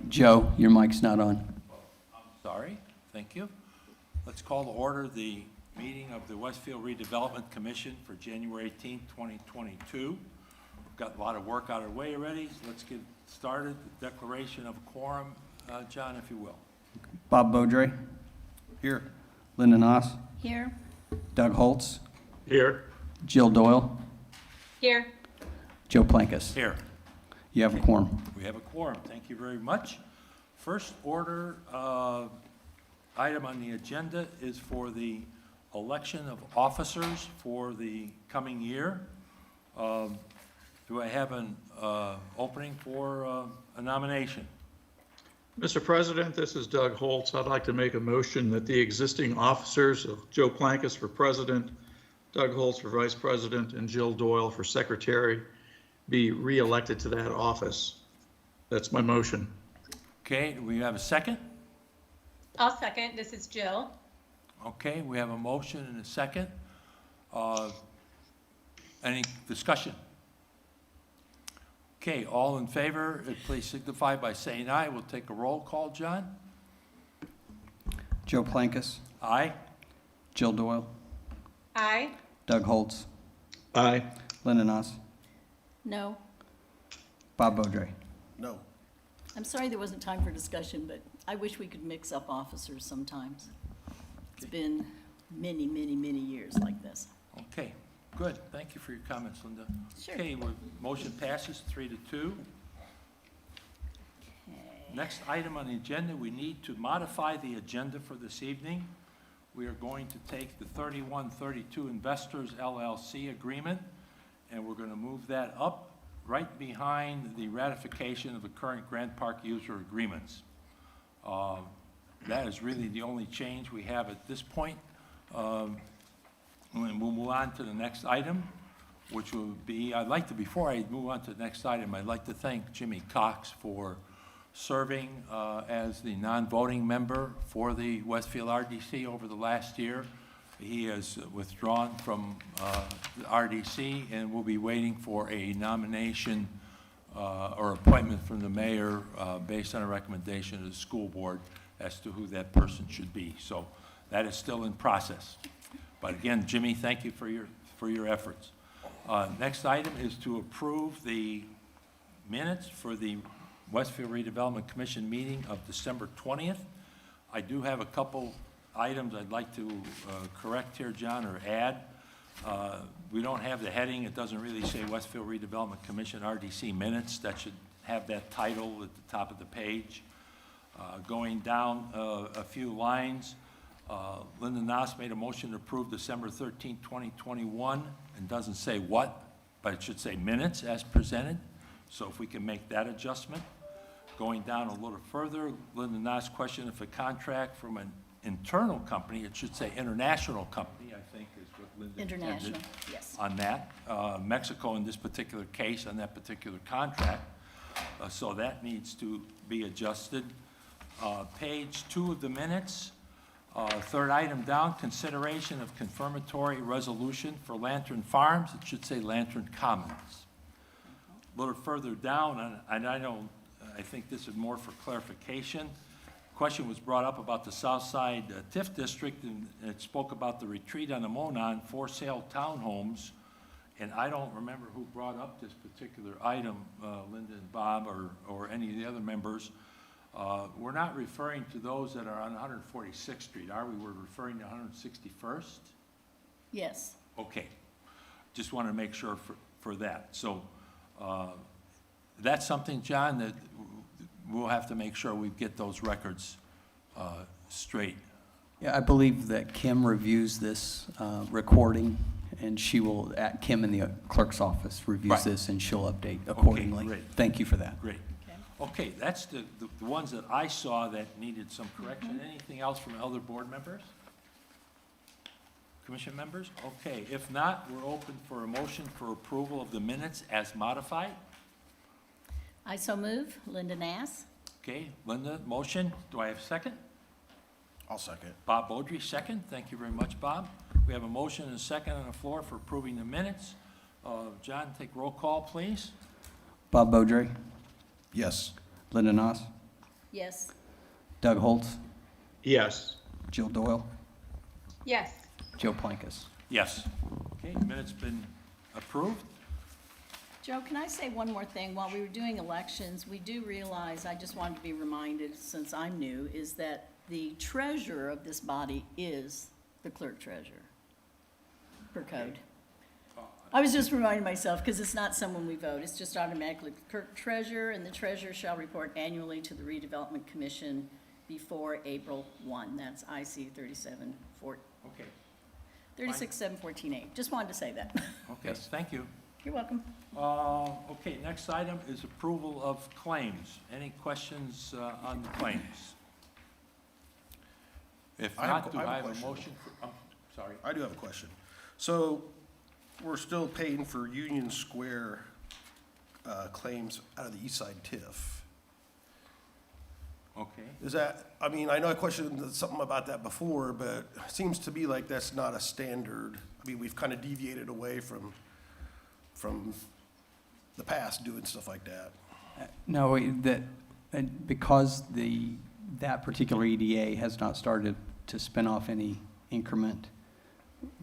Joe, your mic's not on. Sorry, thank you. Let's call to order the meeting of the Westfield Redevelopment Commission for January 18, 2022. We've got a lot of work out of the way already, so let's get started. The Declaration of Quorum, John, if you will. Bob Beaudry? Here. Linda Noss? Here. Doug Holtz? Here. Jill Doyle? Here. Joe Plankus? Here. You have a quorum. We have a quorum. Thank you very much. First order item on the agenda is for the election of officers for the coming year. Do I have an opening for a nomination? Mr. President, this is Doug Holtz. I'd like to make a motion that the existing officers of Joe Plankus for president, Doug Holtz for vice president, and Jill Doyle for secretary be re-elected to that office. That's my motion. Okay, do we have a second? I'll second. This is Jill. Okay, we have a motion and a second. Any discussion? Okay, all in favor, please signify by saying aye. We'll take a roll call, John. Joe Plankus? Aye. Jill Doyle? Aye. Doug Holtz? Aye. Linda Noss? No. Bob Beaudry? No. I'm sorry there wasn't time for discussion, but I wish we could mix up officers sometimes. It's been many, many, many years like this. Okay, good. Thank you for your comments, Linda. Sure. Okay, motion passes 3-2. Okay. Next item on the agenda, we need to modify the agenda for this evening. We are going to take the 3132 Investors LLC agreement, and we're going to move that up right behind the ratification of the current Grant Park user agreements. That is really the only change we have at this point. And we'll move on to the next item, which will be, before I move on to the next item, I'd like to thank Jimmy Cox for serving as the non-voting member for the Westfield RDC over the last year. He has withdrawn from the RDC and will be waiting for a nomination or appointment from the mayor based on a recommendation of the school board as to who that person should be. So that is still in process. But again, Jimmy, thank you for your efforts. Next item is to approve the minutes for the Westfield Redevelopment Commission meeting of December 20th. I do have a couple items I'd like to correct here, John, or add. We don't have the heading. It doesn't really say Westfield Redevelopment Commission RDC minutes. That should have that title at the top of the page. Going down a few lines, Linda Noss made a motion to approve December 13, 2021, and doesn't say what, but it should say minutes as presented. So if we can make that adjustment. Going down a little further, Linda Noss questioned if a contract from an internal company, it should say international company, I think is what Linda International, intended yes. on that. Mexico in this particular case on that particular contract. So that needs to be adjusted. Page 2 of the minutes, third item down, consideration of confirmatory resolution for Lantern Farms. It should say Lantern Commons. A little further down, and I think this is more for clarification. Question was brought up about the Southside TIF district, and it spoke about the retreat on the Monon for sale townhomes. And I don't remember who brought up this particular item, Linda and Bob, or any of the other members. We're not referring to those that are on 146th Street, are we? We're referring to 161st? Yes. Okay. Just want to make sure for that. So that's something, John, that we'll have to make sure we get those records straight. Yeah, I believe that Kim reviews this recording, and she will, Kim in the clerk's office reviews Right. this, and she'll update accordingly. great. Thank you for that. Great. Okay, that's the ones that I saw that needed some correction. Anything else from other board members? Commission members? Okay, if not, we're open for a motion for approval of the minutes as modified. I so move. Linda Nass. Okay, Linda, motion. Do I have a second? I'll second. Bob Beaudry, second. Thank you very much, Bob. We have a motion and a second on the floor for approving the minutes. John, take roll call, please. Bob Beaudry? Yes. Linda Noss? Yes. Doug Holtz, Yes. Jill Doyle, Yes. Joe Plankus. Yes. Okay, minutes been approved. Joe, can I say one more thing? While we were doing elections, we do realize, I just wanted to be reminded, since I'm new, is that the treasurer of this body is the clerk treasurer, per code. I was just reminding myself, because it's not someone we vote, it's just automatically clerk treasurer, and the treasurer shall report annually to the Redevelopment Commission before April 1. That's IC 36,714.8. Just wanted to say that. Okay, thank you. You're welcome. Okay, next item is approval of claims. Any questions on the claims? If I have not, do a I have a question. motion for, sorry. I do have a question. So we're still paying for Union Square claims out of the East Side TIF. Okay. Is that, I mean, I know I questioned something about that before, but it seems to me like that's not a standard. I mean, we've kind of deviated away from the past doing stuff like that. No, because that particular EDA has not started to spin off any increment,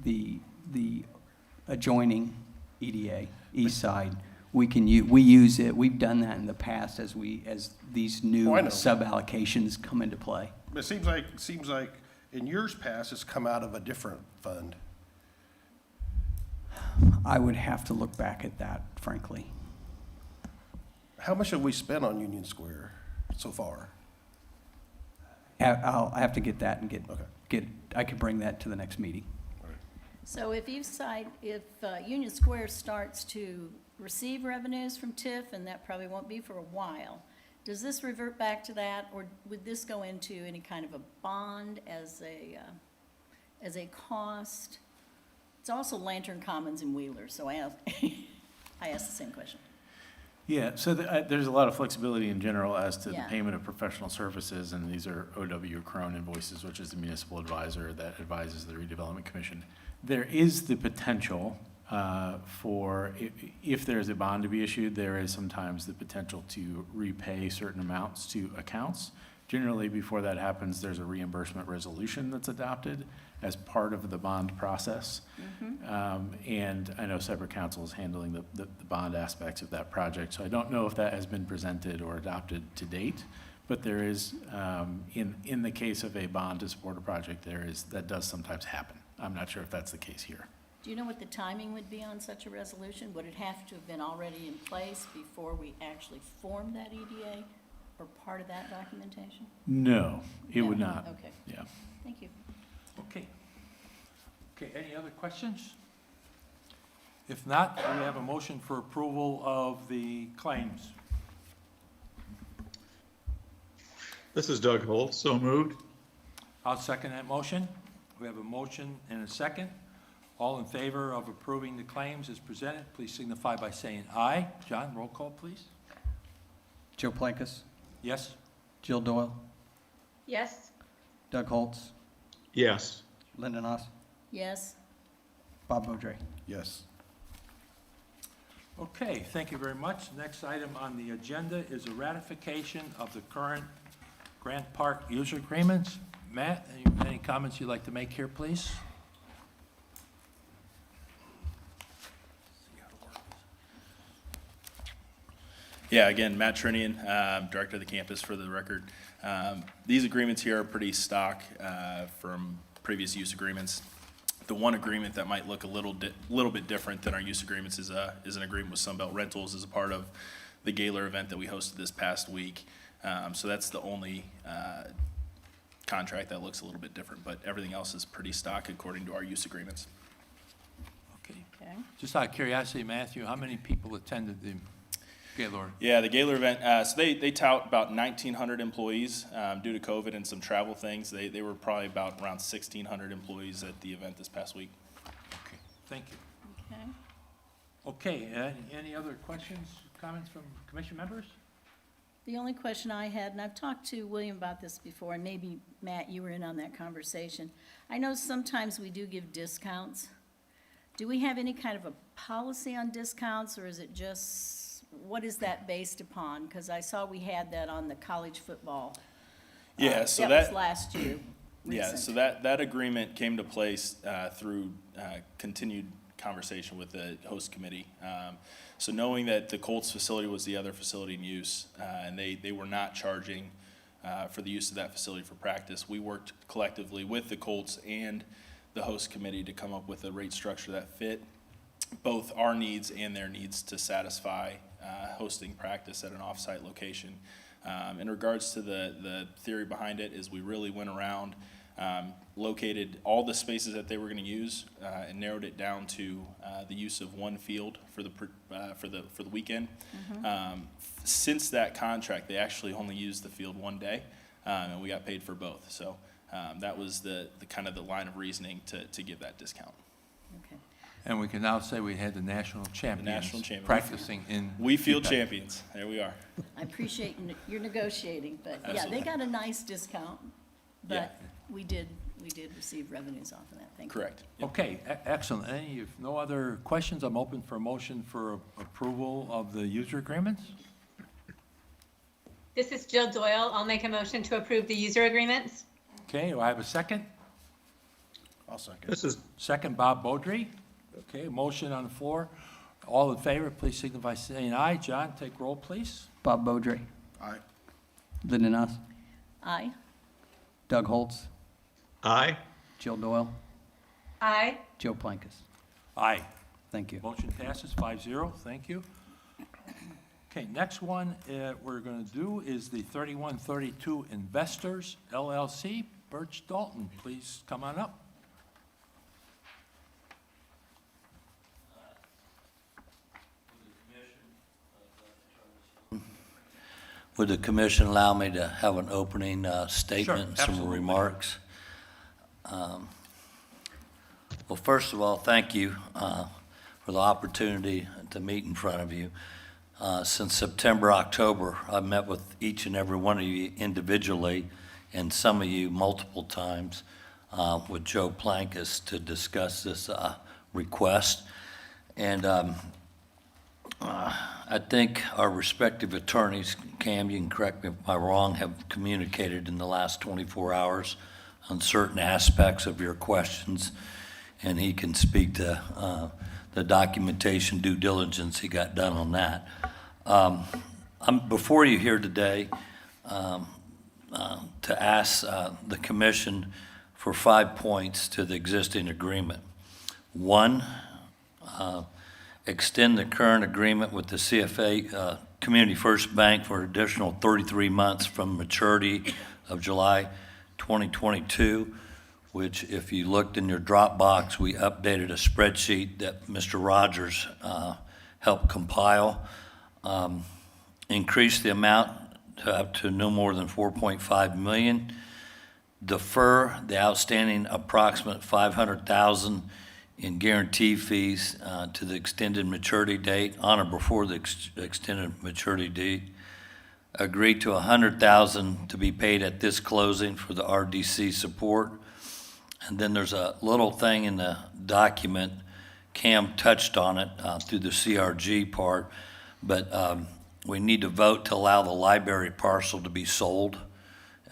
the adjoining EDA, East Side, we use it, we've done that in the past as these new Oh, I know. sub-allocations come into play. But it seems like in years past, it's come out of a different fund. I would have to look back at that, frankly. How much have we spent on Union Square so far? I'll have to get that and Okay. I could bring that to the next meeting. So if Union Square starts to receive revenues from TIF, and that probably won't be for a while, does this revert back to that, or would this go into any kind of a bond as a cost? It's also Lantern Commons and Wheeler, so I asked the same question. Yeah, so there's a lot of flexibility in general as to the Yeah. payment of professional services, and these are OW Crone invoices, which is the municipal advisor that advises the redevelopment commission. There is the potential for, if there's a bond to be issued, there is sometimes the potential to repay certain amounts to accounts. Generally, before that happens, there's a reimbursement resolution that's adopted as part of the bond process. And I know separate counsel is handling the bond aspects of that project, so I don't know if that has been presented or adopted to date, but there is, in the case of a bond to support a project, that does sometimes happen. I'm not sure if that's the case here. Do you know what the timing would be on such a resolution? Would it have to have been already in place before we actually formed that EDA, or part of that documentation? No, it would No? not. Okay, Yeah. thank you. Okay. Okay, any other questions? If not, we have a motion for approval of the claims. This is Doug Holt, so moved. I'll second that motion. We have a motion and a second. All in favor of approving the claims as presented, please signify by saying aye. John, roll call, please. Joe Plankus, Yes? Jill Doyle, Yes. Doug Holtz, Yes. Linda Noss, Yes, Bob Bodray. Yes. Okay, thank you very much. Next item on the agenda is a ratification of the current Grant Park user agreements. Matt, any comments you'd like to make here, please? Yeah, again, Matt Trinian, Director of the campus for the record. These agreements here are pretty stock from previous use agreements. The one agreement that might look a little bit different than our use agreements is an agreement with Sunbelt Rentals as a part of the Gaylor event that we hosted this past week. So that's the only contract that looks a little bit different, but everything else is pretty stock according to our use agreements. Okay. okay. Just out of curiosity, Matthew, how many people attended the Gaylord? Yeah, the Gaylor event, so they tout about 1,900 employees due to COVID and some travel things. They were probably about around 1,600 employees at the event this past week. Okay, thank you. Okay. Okay, any other questions, comments from commission members? The only question I had, and I've talked to William about this before, and maybe, Matt, you were in on that conversation. I know sometimes we do give discounts. Do we have any kind of a policy on discounts, or is it just what is that based upon? Because I saw we had that on the college football. Yeah, so That was last year. Yeah, recent. so that agreement came to place through continued conversation with the host committee. So knowing that the Colts facility was the other facility in use, and they were not charging for the use of that facility for practice, we worked collectively with the Colts and the host committee to come up with a rate structure that fit both our needs and their needs to satisfy hosting practice at an off-site location. In regards to the theory behind it, is we really went around, located all the spaces that they were going to use, and narrowed it down to the use of one field for the weekend. Since that contract, they actually only used the field one day, and we got paid for both. So that was the kind of the line of reasoning to give that discount. Okay. And we can now say we had the national champions. national champions. Practicing in. We field CPAC. champions. There we are. I appreciate your negotiating, but yeah, Absolutely. they got a nice discount, Yeah. but we did receive revenues off of that, thank you. Correct. Yep. Okay, excellent. If no other questions, I'm open for a motion for approval of the user agreements. This is Jill Doyle. I'll make a motion to approve the user agreements. Okay, do I have a second? I'll second. This is, Second, Bob Beaudry. Okay, motion on the floor. All in favor, please signify saying aye. John, take roll, please. Bob Beaudry, Aye. Lyndon Us, Aye. Doug Holtz, aye. Jill Doyle, Aye. Joe Plankus. Aye. Thank you. Motion passes 5-0. Thank you. Okay, next one we're going to do is the 3132 Investors LLC. Birch Dalton, please come on up. Would the commission allow me to have an opening statement and some absolutely. remarks? Well, first of all, thank you for the opportunity to meet in front of you. Since September, October, I've met with each and every one of you individually, and some of you multiple times, with Joe Plankus to discuss this request. And I think our respective attorneys, Cam, you can correct me if I'm wrong, have communicated in the last 24 hours on certain aspects of your questions, and he can speak to the documentation due diligence he got done on that. I'm before you here today to ask the commission for 5 points to the existing agreement. One, extend the current agreement with the CFA Community First Bank for an additional 33 months from maturity of July 2022, which if you looked in your Dropbox, we updated a spreadsheet that Mr. Rogers helped compile. Increase the amount to up to no more than 4.5 million. Defer the outstanding approximate 500,000 in guarantee fees to the extended maturity date, on or before the extended maturity date. Agree to 100,000 to be paid at this closing for the RDC support. And then there's a little thing in the document, Cam touched on it through the CRG part, but we need to vote to allow the library parcel to be sold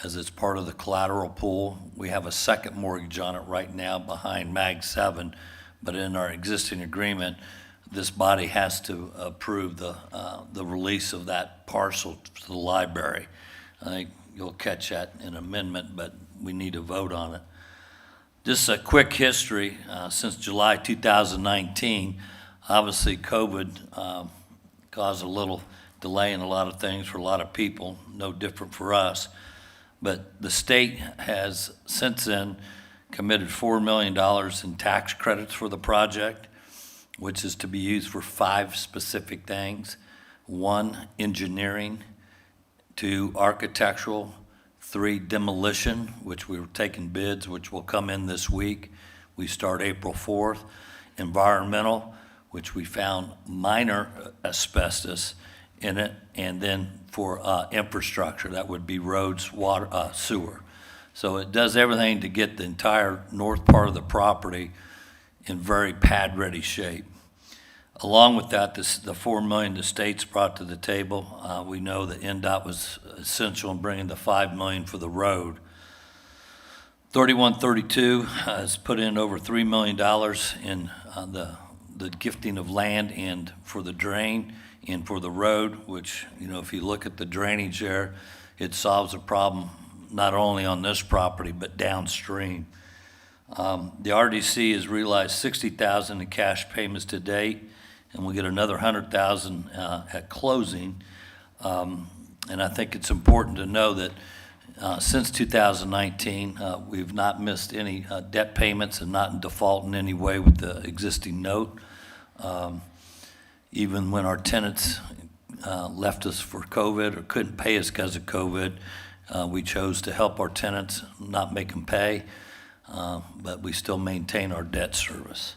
as it's part of the collateral pool. We have a second mortgage on it right now behind Mag 7, but in our existing agreement, this body has to approve the release of that parcel to the library. I think you'll catch that in an amendment, but we need to vote on it. Just a quick history, since July 2019, obviously COVID caused a little delay in a lot of things for a lot of people, no different for us. But the state has since then committed $4 million in tax credits for the project, which is to be used for 5 specific things. 1, engineering. 2, architectural. 3, demolition, which we were taking bids, which will come in this week. We start April 4th. Environmental, which we found minor asbestos in it, and then for infrastructure, that would be roads, water, sewer. So it does everything to get the entire north part of the property in very pad-ready shape. Along with that, the $4 million the state's brought to the table, we know that NDOT was essential in bringing the $5 million for the road. 3132 has put in over $3 million in the gifting of land and for the drain and for the road, which, you know, if you look at the drainage there, it solves a problem not only on this property, but downstream. The RDC has realized $60,000 in cash payments to date, and we'll get another $100,000 at closing. And I think it's important to know that since 2019, we've not missed any debt payments and not in default in any way with the existing note. Even when our tenants left us for COVID or couldn't pay us because of COVID, we chose to help our tenants, not make them pay, but we still maintain our debt service.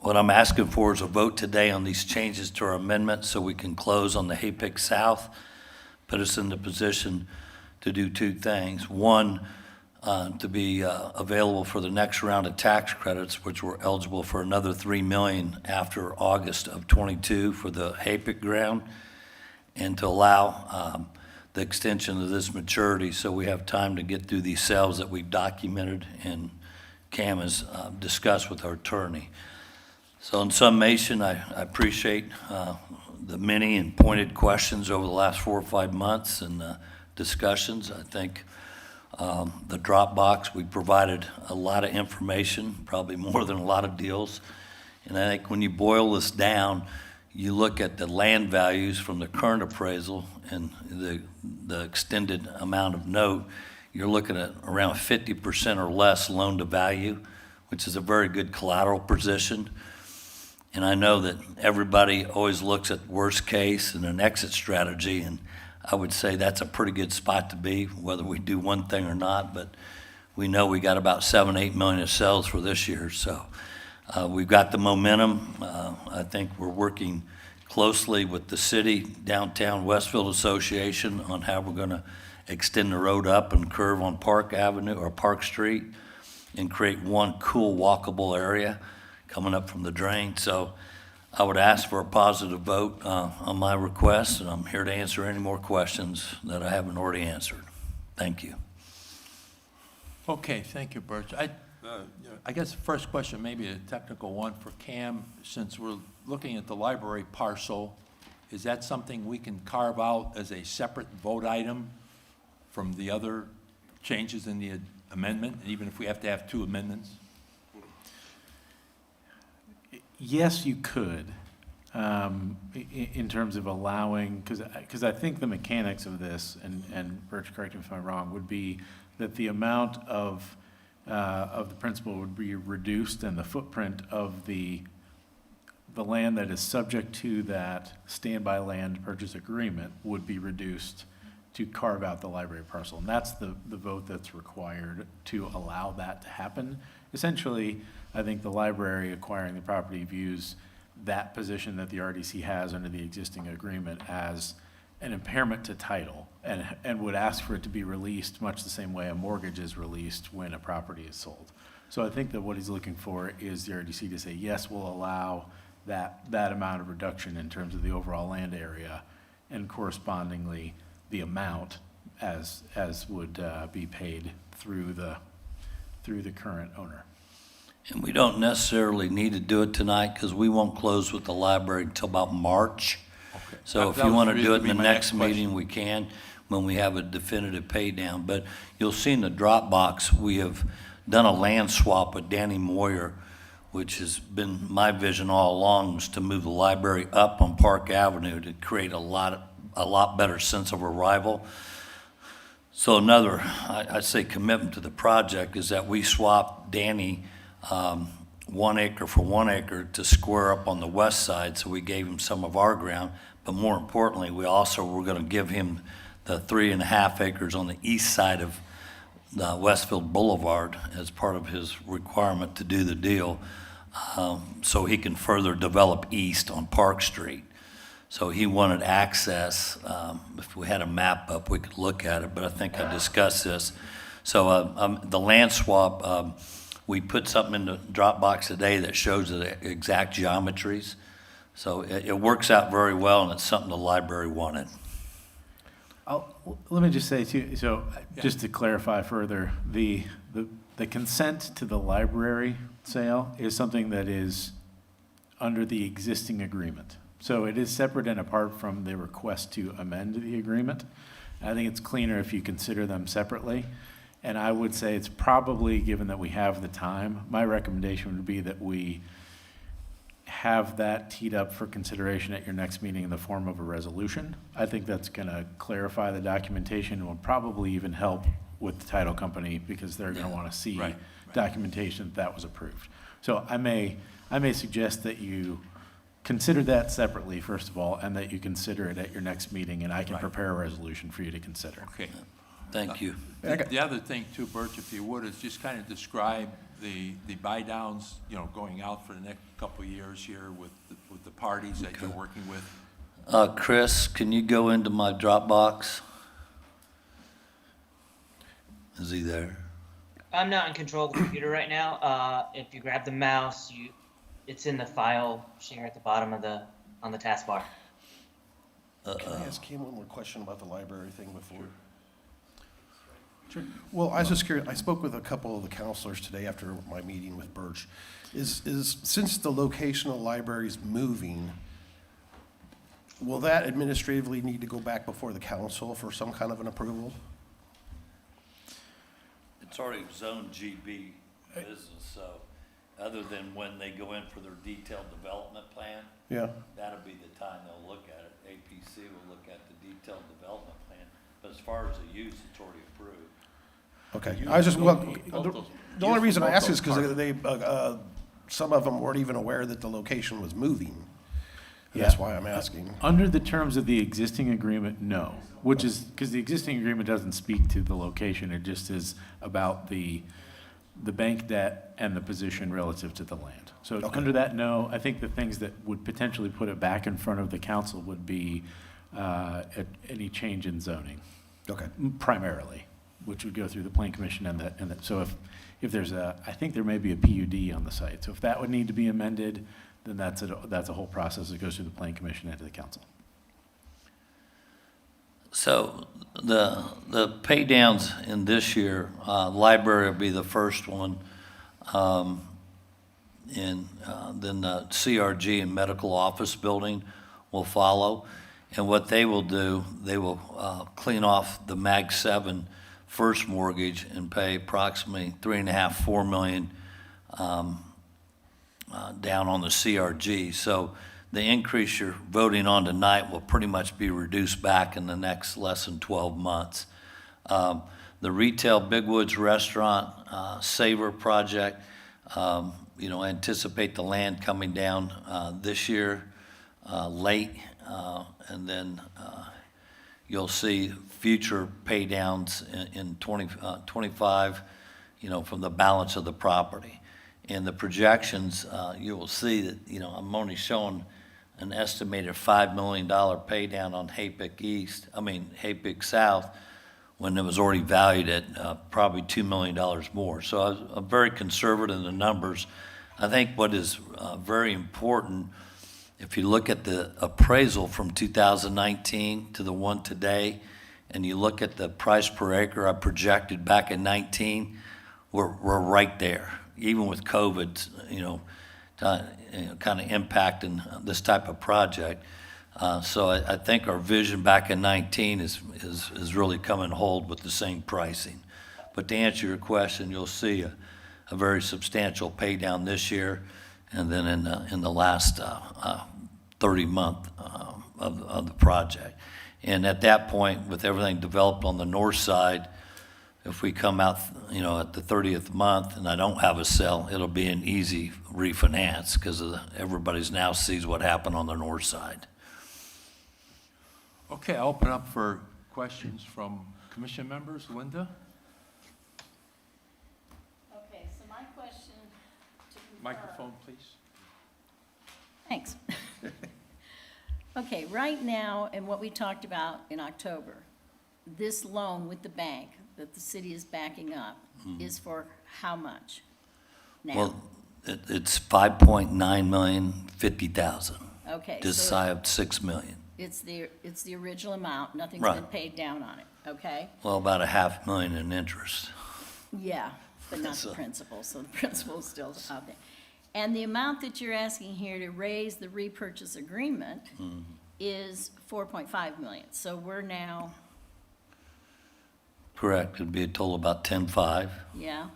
What I'm asking for is a vote today on these changes to our amendment so we can close on the HAPIC South, put us in the position to do two things. One, to be available for the next round of tax credits, which we're eligible for another $3 million after August of '22 for the HAPIC ground, and to allow the extension of this maturity so we have time to get through these sales that we've documented and Cam has discussed with our attorney. So in summation, I appreciate the many and pointed questions over the last 4 or 5 months and discussions. I think the Dropbox, we provided a lot of information, probably more than a lot of deals. And I think when you boil this down, you look at the land values from the current appraisal and the extended amount of note, you're looking at around 50% or less loan to value, which is a very good collateral position. And I know that everybody always looks at worst case and an exit strategy, and I would say that's a pretty good spot to be, whether we do one thing or not, but we know we got about 7-8 million of sales for this year, so we've got the momentum. I think we're working closely with the city, Downtown Westfield Association on how we're gonna extend the road up and curve on Park Avenue or Park Street and create one cool walkable area coming up from the drain. So I would ask for a positive vote on my request, and I'm here to answer any more questions that I haven't already answered. Thank you. Okay, thank you, Birch. I guess the first question, maybe a technical one for Cam, since we're looking at the library parcel, is that something we can carve out as a separate vote item from the other changes in the amendment, even if we have to have 2 amendments? Yes, you could, in terms of allowing, because I think the mechanics of this, and Birch, correct me if I'm wrong, would be that the amount of the principal would be reduced and the footprint of the land that is subject to that standby land purchase agreement would be reduced to carve out the library parcel. And that's the vote that's required to allow that to happen. Essentially, I think the library acquiring the property views that position that the RDC has under the existing agreement as an impairment to title and would ask for it to be released much the same way a mortgage is released when a property is sold. So I think that what he's looking for is the RDC to say, yes, we'll allow that amount of reduction in terms of the overall land area and correspondingly the amount as would be paid through the current owner. And we don't necessarily need to do it tonight because we won't close with the library until about March. Okay. So if That you was want to do it in the my next question. meeting, we can, when we have a definitive pay down. But you'll see in the Dropbox, we have done a land swap with Danny Moyer, which has been my vision all along, was to move the library up on Park Avenue to create a lot better sense of arrival. So another, I'd say commitment to the project is that we swap Danny 1 acre for 1 acre to square up on the west side, so we gave him some of our ground, but more importantly, we also were going to give him the 3.5 acres on the east side of Westfield Boulevard as part of his requirement to do the deal, so he can further develop east on Park Street. So he wanted access. If we had a map up, we could look at it, but I think I discussed this. So the land swap, we put something in the Dropbox today that shows the exact geometries. So it works out very well, and it's something the library wanted. Let me just say too, so just to clarify further, the consent to the library sale is something that is under the existing agreement. So it is separate and apart from the request to amend the agreement. I think it's cleaner if you consider them separately. And I would say it's probably, given that we have the time, my recommendation would be that we have that teed up for consideration at your next meeting in the form of a resolution. I think that's going to clarify the documentation and will probably even help with the title company, because they're going to want to see documentation that was approved. So I may suggest that you consider that separately, first of all, and that you consider it at your next meeting, and I can prepare a resolution for you to consider. Okay. Thank you. The other thing too, Birch, if you would, is just kind of describe the buy downs, you know, going out for the next couple of years here with the parties that you're working with. Chris, can you go into my Dropbox? Is he there? I'm not in control of the computer right now. If you grab the mouse, it's in the file share at the bottom of on the taskbar. Can I ask Kim one more question about the library thing before? Sure. Well, I was just curious, I spoke with a couple of the counselors today after my meeting with Birch. Is since the location of the library is moving, will that administratively need to go back before the council for some kind of an approval? It's already zoned GB business, so other than when they go in for their detailed development plan, Yeah. that'll be the time they'll look at it. APC will look at the detailed development plan, but as far as the use, it's already approved. Okay, I was just, well, the only reason I ask is because they, some of them weren't even aware that the location was moving. And that's why I'm asking. Under the terms of the existing agreement, no, which is, because the existing agreement doesn't speak to the location, it just is about the bank debt and the position relative to the land. So under that, no. I think the things that would potentially put it back in front of the council would be any change in zoning. Okay. Primarily, which would go through the plan commission and that. So if there's I think there may be a PUD on the site. So if that would need to be amended, then that's a whole process that goes through the plan commission and to the council. So the pay downs in this year, library will be the first one, and then the CRG and medical office building will follow. And what they will do, they will clean off the MAG 7 first mortgage and pay approximately $3.5–4 million down on the CRG. So the increase you're voting on tonight will pretty much be reduced back in the next less than 12 months. The retail Big Woods restaurant Savor project, anticipate the land coming down this year late, and then you'll see future pay downs in 25, from the balance of the property. And the projections, you will see that, I'm only showing an estimated $5 million pay down on Haypick South, when it was already valued at probably $2 million more. So I'm very conservative in the numbers. I think what is very important, if you look at the appraisal from 2019 to the one today, and you look at the price per acre I projected back in 19, we're right there. Even with COVID, kind of impacting this type of project. So I think our vision back in 19 is really coming hold with the same pricing. But to answer your question, you'll see a very substantial pay down this year, and then in the last 30 month of the project. And at that point, with everything developed on the north side, if we come out, at the 30th month and I don't have a sale, it'll be an easy refinance because everybody's now sees what happened on the north side. Okay, I'll open up for questions from commission members. Linda? Okay, so my question to confirm. Microphone, please. Thanks. Okay, right now, and what we talked about in October, this loan with the bank that the city is backing up is for how much? now? Well, it's 5.9 million, 50,000, Okay, just so shy of 6 million. it's the original amount, nothing's Right. been paid down on it, okay? Well, about a $500,000 in interest. Yeah, but not the So- principal, so the principal is still out there. And the amount that you're asking here to raise the repurchase agreement is 4.5 million. So we're now, Correct, it'd be a total about 10.5. yeah,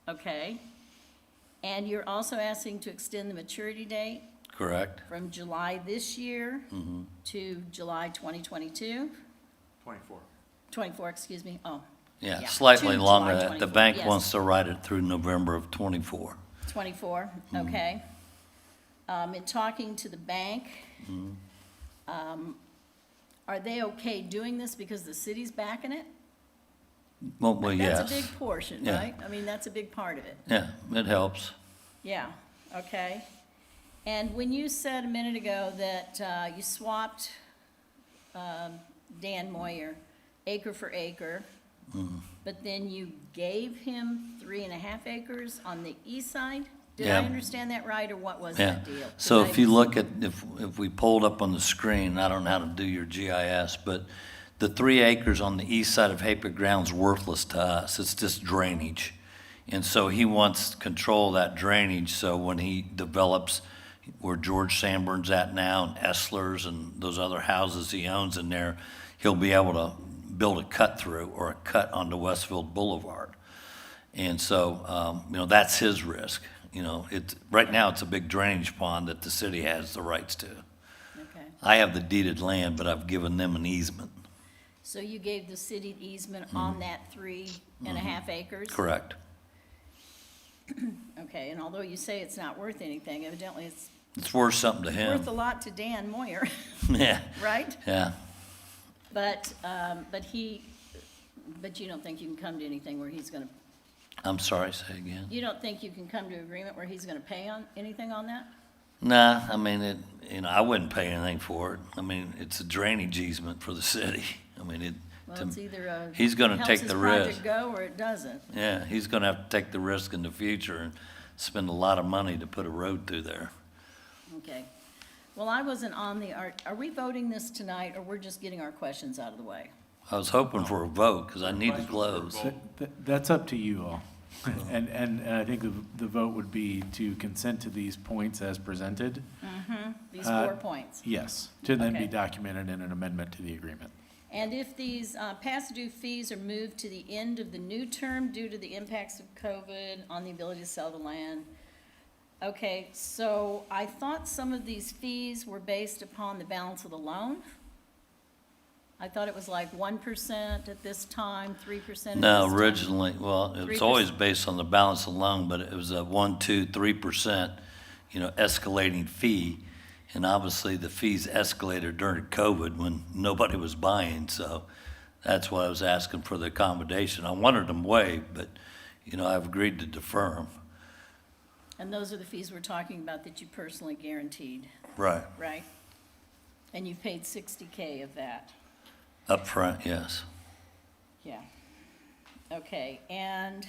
okay. And you're also asking to extend the maturity date Correct. from July this year to July 2022, 24. 24, excuse me, oh, Yeah, Yeah, slightly to longer. July The 24, bank yes. wants to ride it through November of '24. 24, okay. In talking to the bank, are they okay doing this because the city's backing it? Well, That's yes. a big portion, Yeah. right? I mean, that's a big part of it. Yeah, it helps. Yeah, okay. And when you said a minute ago that you swapped Dan Moyer acre for acre, but then you gave him 3.5 acres on the east side? Did I Yeah. understand that right, or what was Yeah. that deal? 'Cause So I- if you look at, if we pulled up on the screen, I don't know how to do your GIS, but the 3 acres on the east side of Haper Ground's worthless to us. It's just drainage. And so he wants control of that drainage, so when he develops where George Sanborn's at now, and Essler's and those other houses he owns in there, he'll be able to build a cut through or a cut onto Westfield Boulevard. And so, that's his risk. Right now, it's a big drainage pond that the city has the rights to. Okay. I have the deeded land, but I've given them an easement. So you gave the city easement on that 3.5 acres? Correct. Okay, and although you say it's not worth anything, evidently it's It's worth something to him. worth a lot to Dan Moyer, Yeah, right? yeah. But you don't think you can come to anything where he's gonna, I'm sorry, say again. you don't think you can come to agreement where he's gonna pay on anything on that? Nah, I mean, I wouldn't pay anything for it. I mean, it's a drainage easement for the city. I mean, Well, it's either he's gonna helps take his the project risk. go or it doesn't. Yeah, he's gonna have to take the risk in the future and spend a lot of money to put a road through there. Okay. Well, I wasn't on are we voting this tonight, or we're just getting our questions out of the way? I was hoping for a vote, because I need to close. That's up to you all. And I think the vote would be to consent to these points as presented. These 4 points. Yes, to then be Okay. documented in an amendment to the agreement. And if these past due fees are moved to the end of the new term due to the impacts of COVID on the ability to sell the land, okay, so I thought some of these fees were based upon the balance of the loan. I thought it was like 1% at this time, 3% at No, this time. originally, well, it was 3%. always based on the balance of loan, but it was a 1, 2, 3%, escalating fee. And obviously, the fees escalated during COVID when nobody was buying, so that's why I was asking for the accommodation. I wanted them waived, but, I've agreed to defer them. And those are the fees we're talking about that you personally guaranteed, Right. right? And you paid $60K of that. Up front, yes. Yeah. Okay, and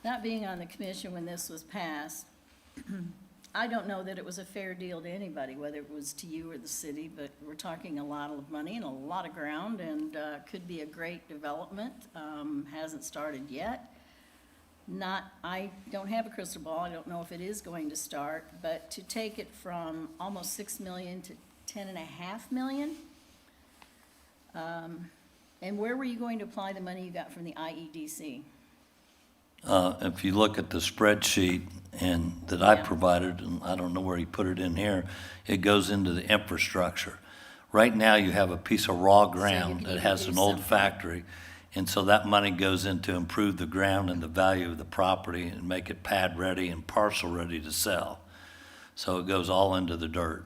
not being on the commission when this was passed, I don't know that it was a fair deal to anybody, whether it was to you or the city, but we're talking a lot of money and a lot of ground, and could be a great development. Hasn't started yet. I don't have a crystal ball, I don't know if it is going to start, but to take it from almost 6 million to 10.5 million? And where were you going to apply the money you got from the IEDC? If you look at the spreadsheet that I Yeah. provided, and I don't know where he put it in here, it goes into the infrastructure. Right now, you have a piece of raw ground can that either has do an old something. factory, and so that money goes in to improve the ground and the value of the property and make it pad-ready and parcel-ready to sell. So it goes all into the dirt.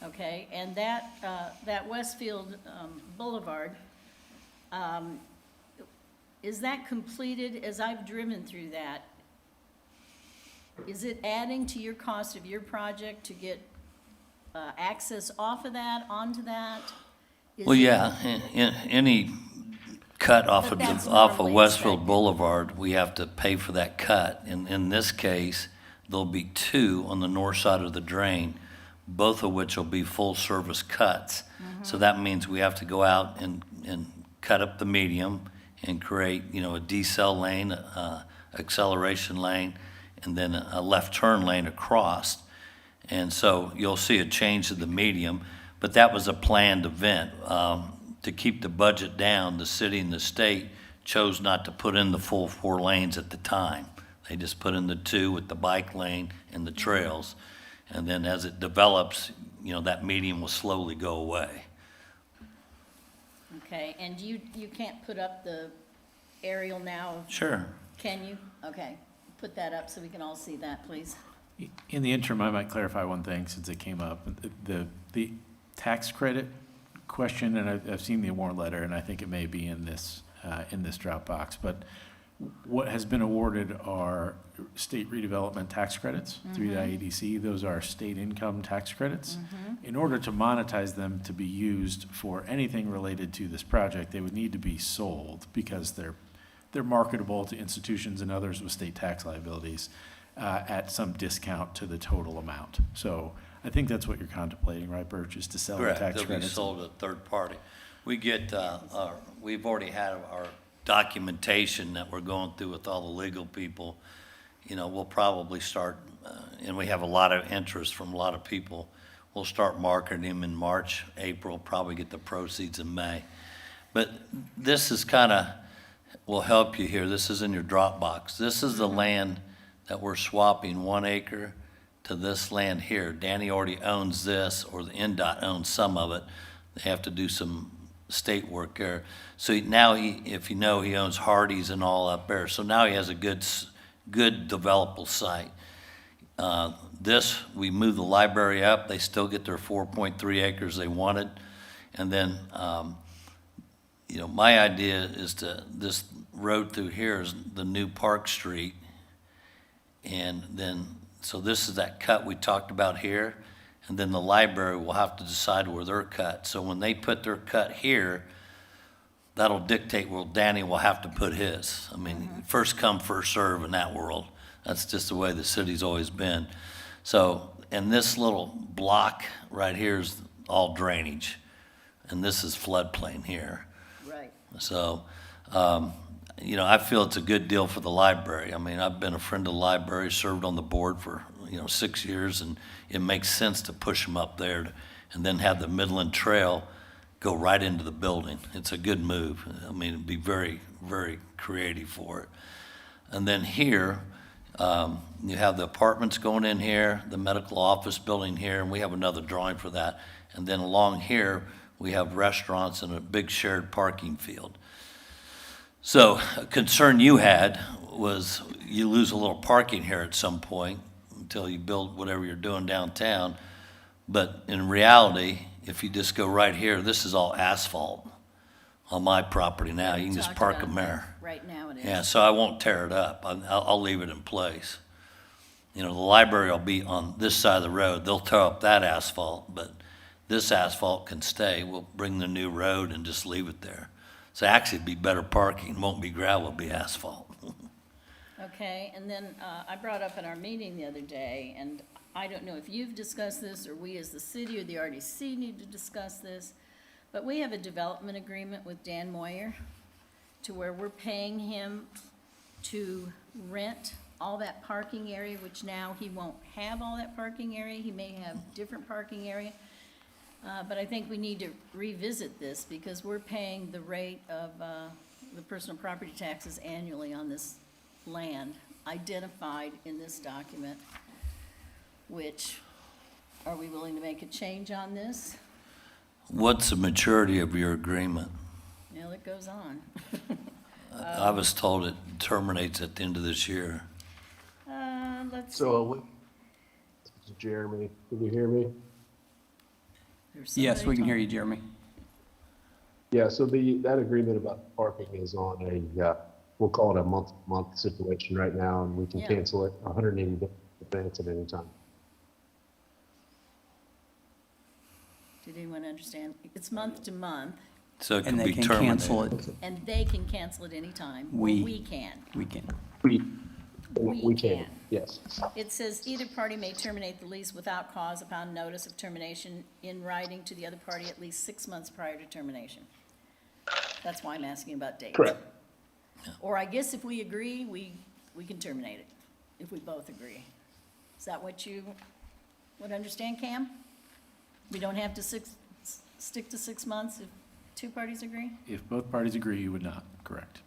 Okay, and that Westfield Boulevard, is that completed? As I've driven through that, is it adding to your cost of your project to get access off of that, onto that? Is Well, it- yeah, any cut off But of, that's off of normally Westfield expected. Boulevard, we have to pay for that cut. In this case, there'll be two on the north side of the drain, both of which will be full-service cuts. So that means we have to go out and cut up the medium and create, you know, a decel lane, acceleration lane, and then a left turn lane across. And so you'll see a change of the medium, but that was a planned event. To keep the budget down, the city and the state chose not to put in the full 4 lanes at the time. They just put in the 2 with the bike lane and the trails. And then as it develops, you know, that medium will slowly go away. Okay, and you can't put up the aerial now, Sure. can you? Okay, put that up so we can all see that, please. In the interim, I might clarify one thing since it came up. The tax credit question, and I've seen the award letter, and I think it may be in this Dropbox, but what has been awarded are state redevelopment tax credits through the IEDC. Those are state income tax credits. In order to monetize them to be used for anything related to this project, they would need to be sold because they're marketable to institutions and others with state tax liabilities at some discount to the total amount. So I think that's what you're contemplating, right, Birch, is to sell the Correct, tax they'll be credits? sold to a third party. We get, we've already had our documentation that we're going through with all the legal people. You know, we'll probably start, and we have a lot of interest from a lot of people. We'll start marketing them in March, April, probably get the proceeds in May. But this is kind of, will help you here. This is in your Dropbox. This is the land that we're swapping 1 acre to this land here. Danny already owns this, or the NDOT owns some of it. They have to do some state work there. So now if you know, he owns Hardee's and all up there. So now he has a good developable site. This, we moved the library up. They still get their 4.3 acres they wanted. And then, you know, my idea is this road through here is the new Park Street. And then, so this is that cut we talked about here. And then the library will have to decide where they're cut. So when they put their cut here, that'll dictate where Danny will have to put his. I mean, first come, first serve in that world. That's just the way the city's always been. So, and this little block right here is all drainage. And this is floodplain here. Right. So, you know, I feel it's a good deal for the library. I mean, I've been a friend of the library, served on the board for, 6 years, and it makes sense to push them up there and then have the Midland Trail go right into the building. It's a good move. I mean, it'd be very, very creative for it. And then here, you have the apartments going in here, the medical office building here, and we have another drawing for that. And then along here, we have restaurants and a big shared parking field. So a concern you had was you lose a little parking here at some point until you build whatever you're doing downtown. But in reality, if you just go right here, this is all asphalt on my property now. You can just Talked park about them that. there. Right now it is. Yeah, so I won't tear it up. I'll leave it in place. The library will be on this side of the road. They'll tear up that asphalt, but this asphalt can stay. We'll bring the new road and just leave it there. So actually it'd be better parking. It won't be gravel, it'll be asphalt. Okay, and then I brought up at our meeting the other day, and I don't know if you've discussed this, or we as the city or the RDC need to discuss this, but we have a development agreement with Dan Moyer to where we're paying him to rent all that parking area, which now he won't have all that parking area. He may have different parking area. But I think we need to revisit this because we're paying the rate of the personal property taxes annually on this land identified in this document, which, are we willing to make a change on this? What's the maturity of your agreement? Well, it goes on. I was told it terminates at the end of this year. Let's see. So, this is Jeremy, can you hear me? There's Yes, somebody we can hear talking. you, Jeremy. Yeah, so that agreement about parking is on a, we'll call it a month situation right now, and we can Yeah. cancel it 180 days in advance at any time. Did anyone understand? It's month to month, So it And can they be can cancel terminated. it. And they can cancel at any time, or We- we can. We can. We can, yes. It says either party may terminate the lease without cause upon notice of termination in writing to the other party at least 6 months prior to termination. That's why I'm asking about dates. Correct. Or I guess if we agree, we can terminate it, if we both agree. Is that what you would understand, Cam? We don't have to stick to 6 months if two parties agree? If both parties agree, you would not, correct?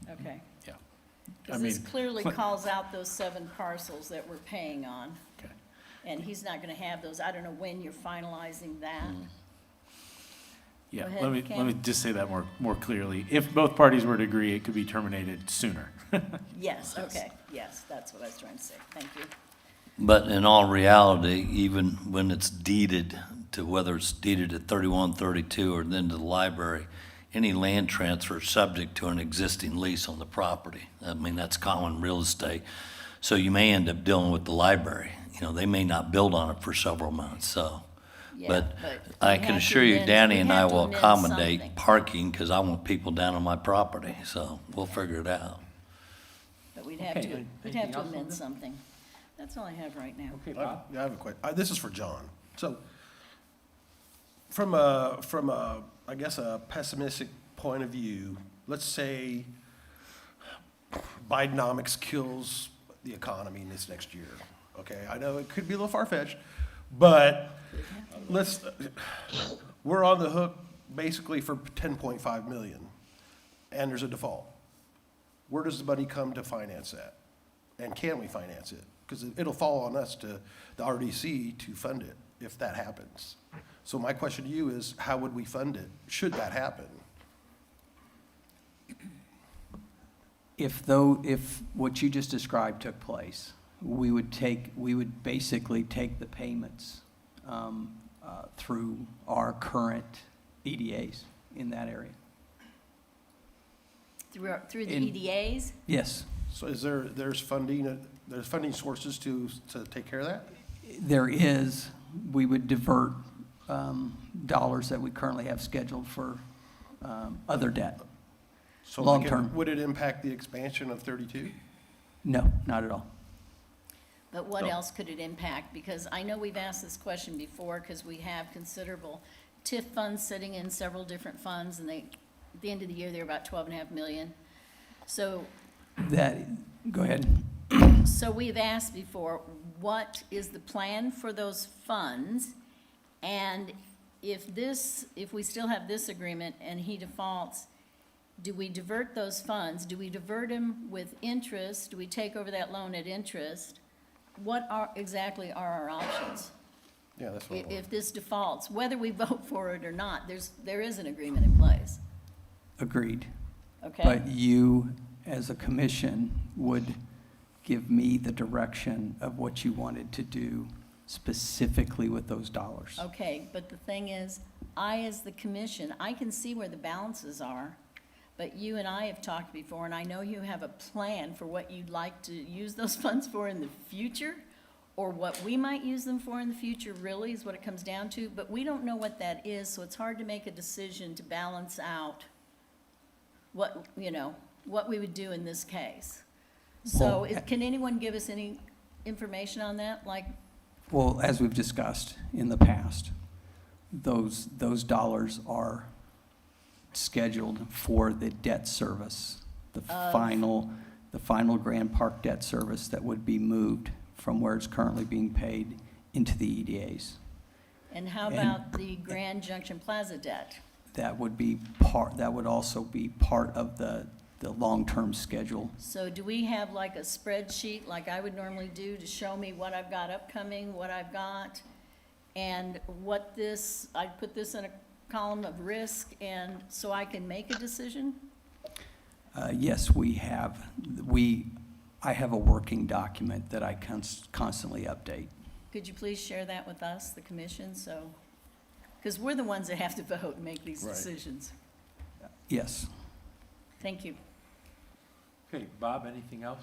Okay. Yeah. I Because this mean, clearly but- calls out those 7 parcels that we're paying on, Okay. and he's not gonna have those. I don't know when you're finalizing that. Yeah, Go ahead, let me Cam. just say that more clearly. If both parties were to agree, it could be terminated sooner. Yes, okay, yes, that's what I was trying to say. Thank you. But in all reality, even when it's deeded to, whether it's deeded to 3132 or then to the library, any land transfer is subject to an existing lease on the property. I mean, that's common real estate. So you may end up dealing with the library. You know, they may not build on it for several months, so. Yeah, But we I have can to assure you, amend- Danny we and I have to will amend accommodate something. parking because I want people down on my property, so we'll figure it out. But we'd have Okay, to, we'd anything have to else on amend this? something. That's all I have right now. Okay, Bob? Yeah, I have a question. This is for John. So, from a, I guess, a pessimistic point of view, let's say Bidenomics kills the economy in this next year. Okay, I know it could be a little far-fetched, but we're on the hook basically for 10.5 million, and there's a default. Where does the money come to finance that? And can we finance it? Because it'll fall on us to, the RDC, to fund it if that happens. So my question to you is, how would we fund it, should that happen? If what you just described took place, we would basically take the payments through our current EDAs in that area. Through the In- EDAs? Yes, So there's funding sources to take care of that? there is. We would divert dollars that we currently have scheduled for other debt. So Long like, term. would it impact the expansion of 32? No, not at all. But what else could it impact? Because I know we've asked this question before, because we have considerable TIF funds sitting in several different funds, and at the end of the year, they're about 12.5 million. So Go ahead. So we've asked before, what is the plan for those funds? And if we still have this agreement and he defaults, do we divert those funds? Do we divert them with interest? Do we take over that loan at interest? What exactly are our options? Yeah, that's what I want. If this defaults, whether we vote for it or not, there is an agreement in place, Agreed. okay? But you, as a commission, would give me the direction of what you wanted to do specifically with those dollars. Okay, but the thing is, as the commission, I can see where the balances are, but you and I have talked before, and I know you have a plan for what you'd like to use those funds for in the future, or what we might use them for in the future, really, is what it comes down to, but we don't know what that is, so it's hard to make a decision to balance out what we would do in this case. So, Well, can anyone give us any information on that, like? Well, as we've discussed in the past, those dollars are scheduled for the debt service, the final Grand Park debt service that would be moved from where it's currently being paid into the EDAs. And how And- about the Grand Junction Plaza debt? That would also be part of the long-term schedule. So do we have like a spreadsheet, like I would normally do, to show me what I've got upcoming, what I've got? And I'd put this in a column of risk, and so I can make a decision? Yes, we have. I have a working document that I constantly update. Could you please share that with us, the commission, so? Because we're the ones that have to vote and make these Right. decisions. Yes. Thank you. Okay, Bob, anything else?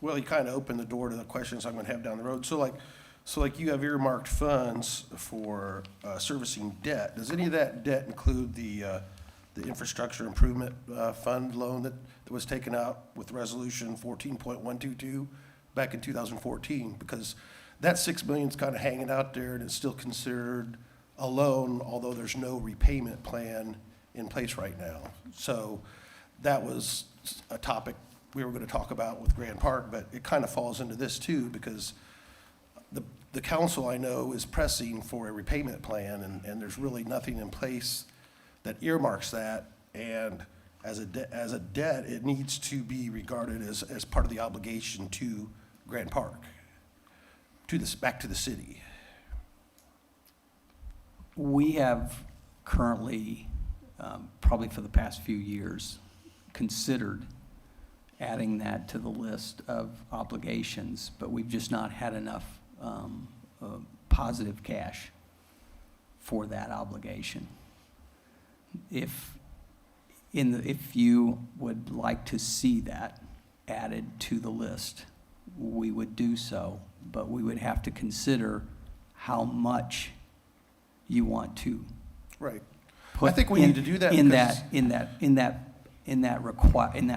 Well, you kind of opened the door to the questions I'm going to have down the road. So like you have earmarked funds for servicing debt. Does any of that debt include the the infrastructure improvement fund loan that was taken out with resolution 14.122 back in 2014, because that 6 million's kind of hanging out there and it's still considered a loan, although there's no repayment plan in place right now. So that was a topic we were going to talk about with Grand Park, but it kind of falls into this too, because the council, I know, is pressing for a repayment plan, and there's really nothing in place that earmarks that. And as a debt, it needs to be regarded as part of the obligation to Grand Park, back to the city. We have currently, probably for the past few years, considered adding that to the list of obligations, but we've just not had enough positive cash for that obligation. If you would like to see that added to the list, we would do so, but we would have to consider how much you want to Right. put I think we need to do that in because- that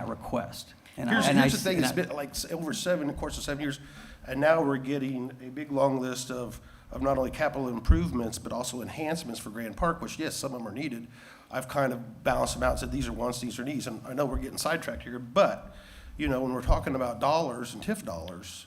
request. Here's the thing, it's been like over the course of 7 years, and now we're getting a big, long list of not only capital improvements, but also enhancements for Grand Park, which, yes, some of them are needed. I've kind of balanced them out and said, these are wants, these are needs, and I know we're getting sidetracked here, but, you know, when we're talking about dollars and TIF dollars,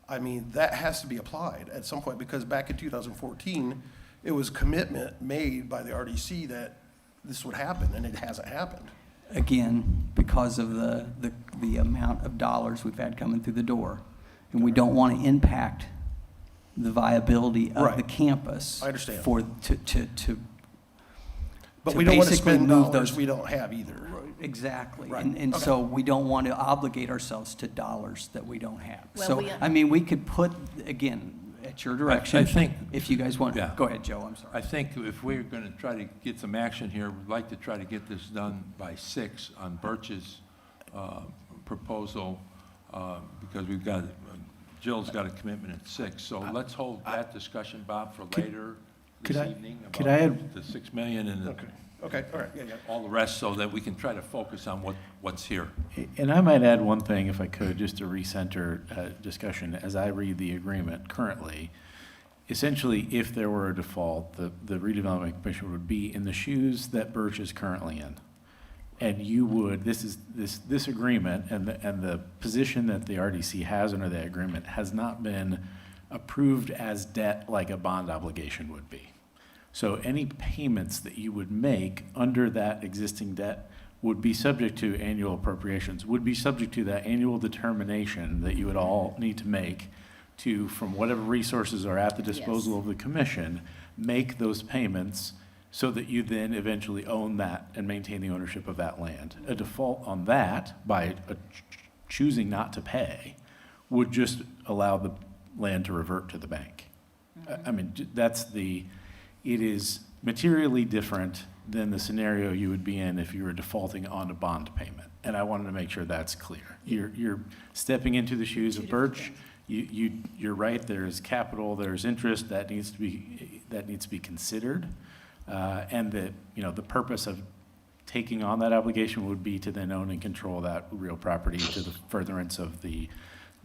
I mean, that has to be applied at some point, because back in 2014, it was commitment made by the RDC that this would happen, and it hasn't happened. Again, because of the amount of dollars we've had coming through the door, and we don't want to impact the viability of the Right. campus. I understand. To But we don't want to basically spend move dollars those- we don't have either. Exactly. Right. And Okay. so we don't want to obligate ourselves to dollars that we don't have. Well, So, we- I mean, we could put, again, at your direction. I think- If you guys want, Yeah. go ahead, Joe, I'm sorry. I think if we're going to try to get some action here, we'd like to try to get this done by 6 on Birch's proposal, because we've got, Jill's got a commitment at 6. So let's hold that discussion, Bob, for later could this I- evening. could about I add- the 6 million and Okay, all right, yeah. all the rest, so that we can try to focus on what's here. And I might add one thing, if I could, just to recenter discussion. As I read the agreement currently, essentially, if there were a default, the redevelopment commission would be in the shoes that Birch is currently in. And you would, this agreement and the position that the RDC has under that agreement has not been approved as debt like a bond obligation would be. So any payments that you would make under that existing debt would be subject to annual appropriations, would be subject to that annual determination that you would all need to make to, from whatever resources are at the disposal of the commission, make those payments so that you then eventually own that and maintain the ownership of that land. A default on that, by choosing not to pay, would just allow the land to revert to the bank. I mean, it is materially different than the scenario you would be in if you were defaulting on a bond payment. And I wanted to make sure that's clear. You're stepping into the shoes of Birch. You're right, there's capital, there's interest that needs to be considered. And the purpose of taking on that obligation would be to then own and control that real property to the furtherance of the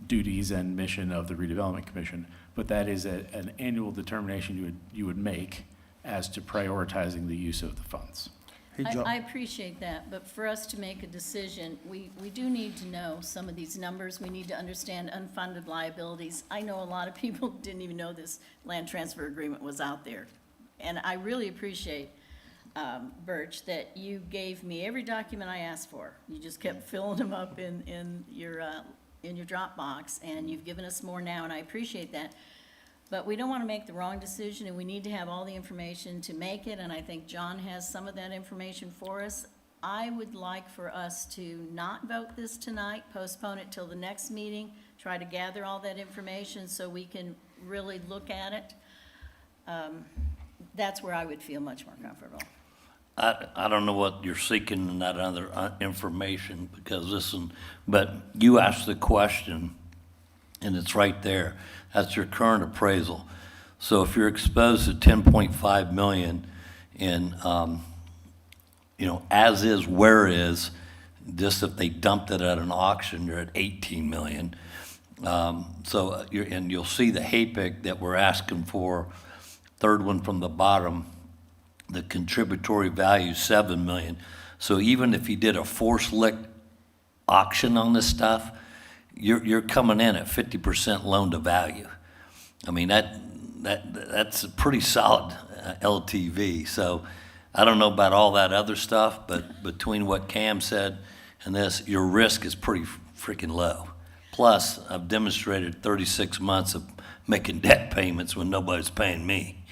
duties and mission of the Redevelopment Commission. But that is an annual determination you would make as to prioritizing the use of the funds. Hey, Joe. I appreciate that, but for us to make a decision, we do need to know some of these numbers. We need to understand unfunded liabilities. I know a lot of people didn't even know this land transfer agreement was out there. And I really appreciate, Birch, that you gave me every document I asked for. You just kept filling them up in your Dropbox, and you've given us more now, and I appreciate that. But we don't want to make the wrong decision, and we need to have all the information to make it, and I think John has some of that information for us. I would like for us to not vote this tonight, postpone it till the next meeting, try to gather all that information so we can really look at it. That's where I would feel much more comfortable. I don't know what you're seeking in that other information, but you asked the question, and it's right there. That's your current appraisal. So if you're exposed to 10.5 million in as is, where is, just if they dumped it at an auction, you're at 18 million. And you'll see the HAPIC that we're asking for, third one from the bottom, the contributory value, 7 million. So even if you did a forced lick auction on this stuff, you're coming in at 50% loan to value. I mean, that's a pretty solid LTV. So I don't know about all that other stuff, but between what Cam said and this, your risk is pretty freaking low. Plus, I've demonstrated 36 months of making debt payments when nobody's paying me.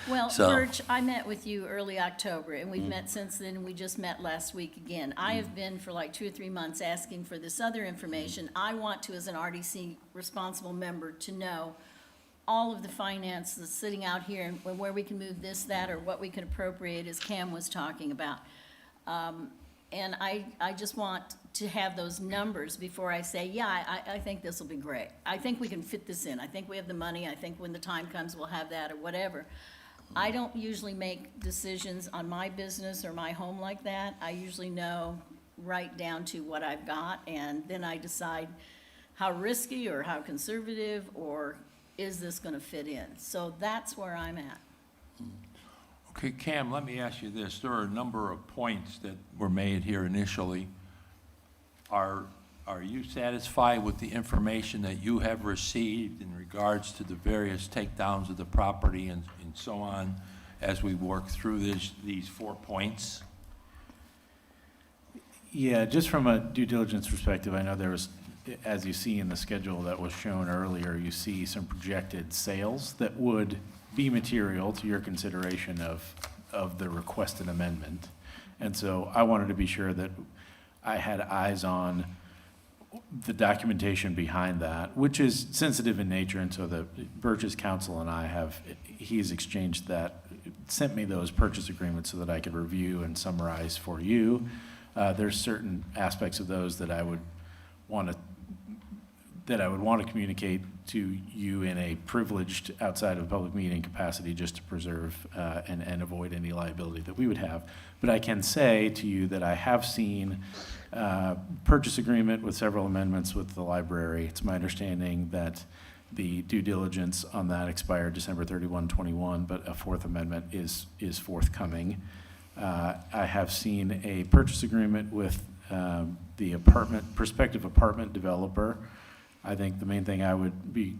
Well, So- Birch, I met with you early October, and we've met since then, and we just met last week again. I have been for like 2 or 3 months asking for this other information. I want to, as an RDC responsible member, to know all of the finance that's sitting out here, and where we can move this, that, or what we can appropriate, as Cam was talking about. And I just want to have those numbers before I say, yeah, I think this will be great. I think we can fit this in. I think we have the money. I think when the time comes, we'll have that, or whatever. I don't usually make decisions on my business or my home like that. I usually know right down to what I've got, and then I decide how risky or how conservative, or is this gonna fit in? So that's where I'm at. Okay, Cam, let me ask you this. There are a number of points that were made here initially. Are you satisfied with the information that you have received in regards to the various takedowns of the property and so on, as we work through these 4 points? Yeah, just from a due diligence perspective, I know there was, as you see in the schedule that was shown earlier, you see some projected sales that would be material to your consideration of the requested amendment. And so I wanted to be sure that I had eyes on the documentation behind that, which is sensitive in nature, and so the Birch's counsel and I he's exchanged that, sent me those purchase agreements so that I could review and summarize for you. There's certain aspects of those that I would want to communicate to you in a privileged, outside of public meeting capacity, just to preserve and avoid any liability that we would have. But I can say to you that I have seen purchase agreement with several amendments with the library. It's my understanding that the due diligence on that expired December 31, 21, but a 4th amendment is forthcoming. I have seen a purchase agreement with the prospective apartment developer. I think the main thing I would be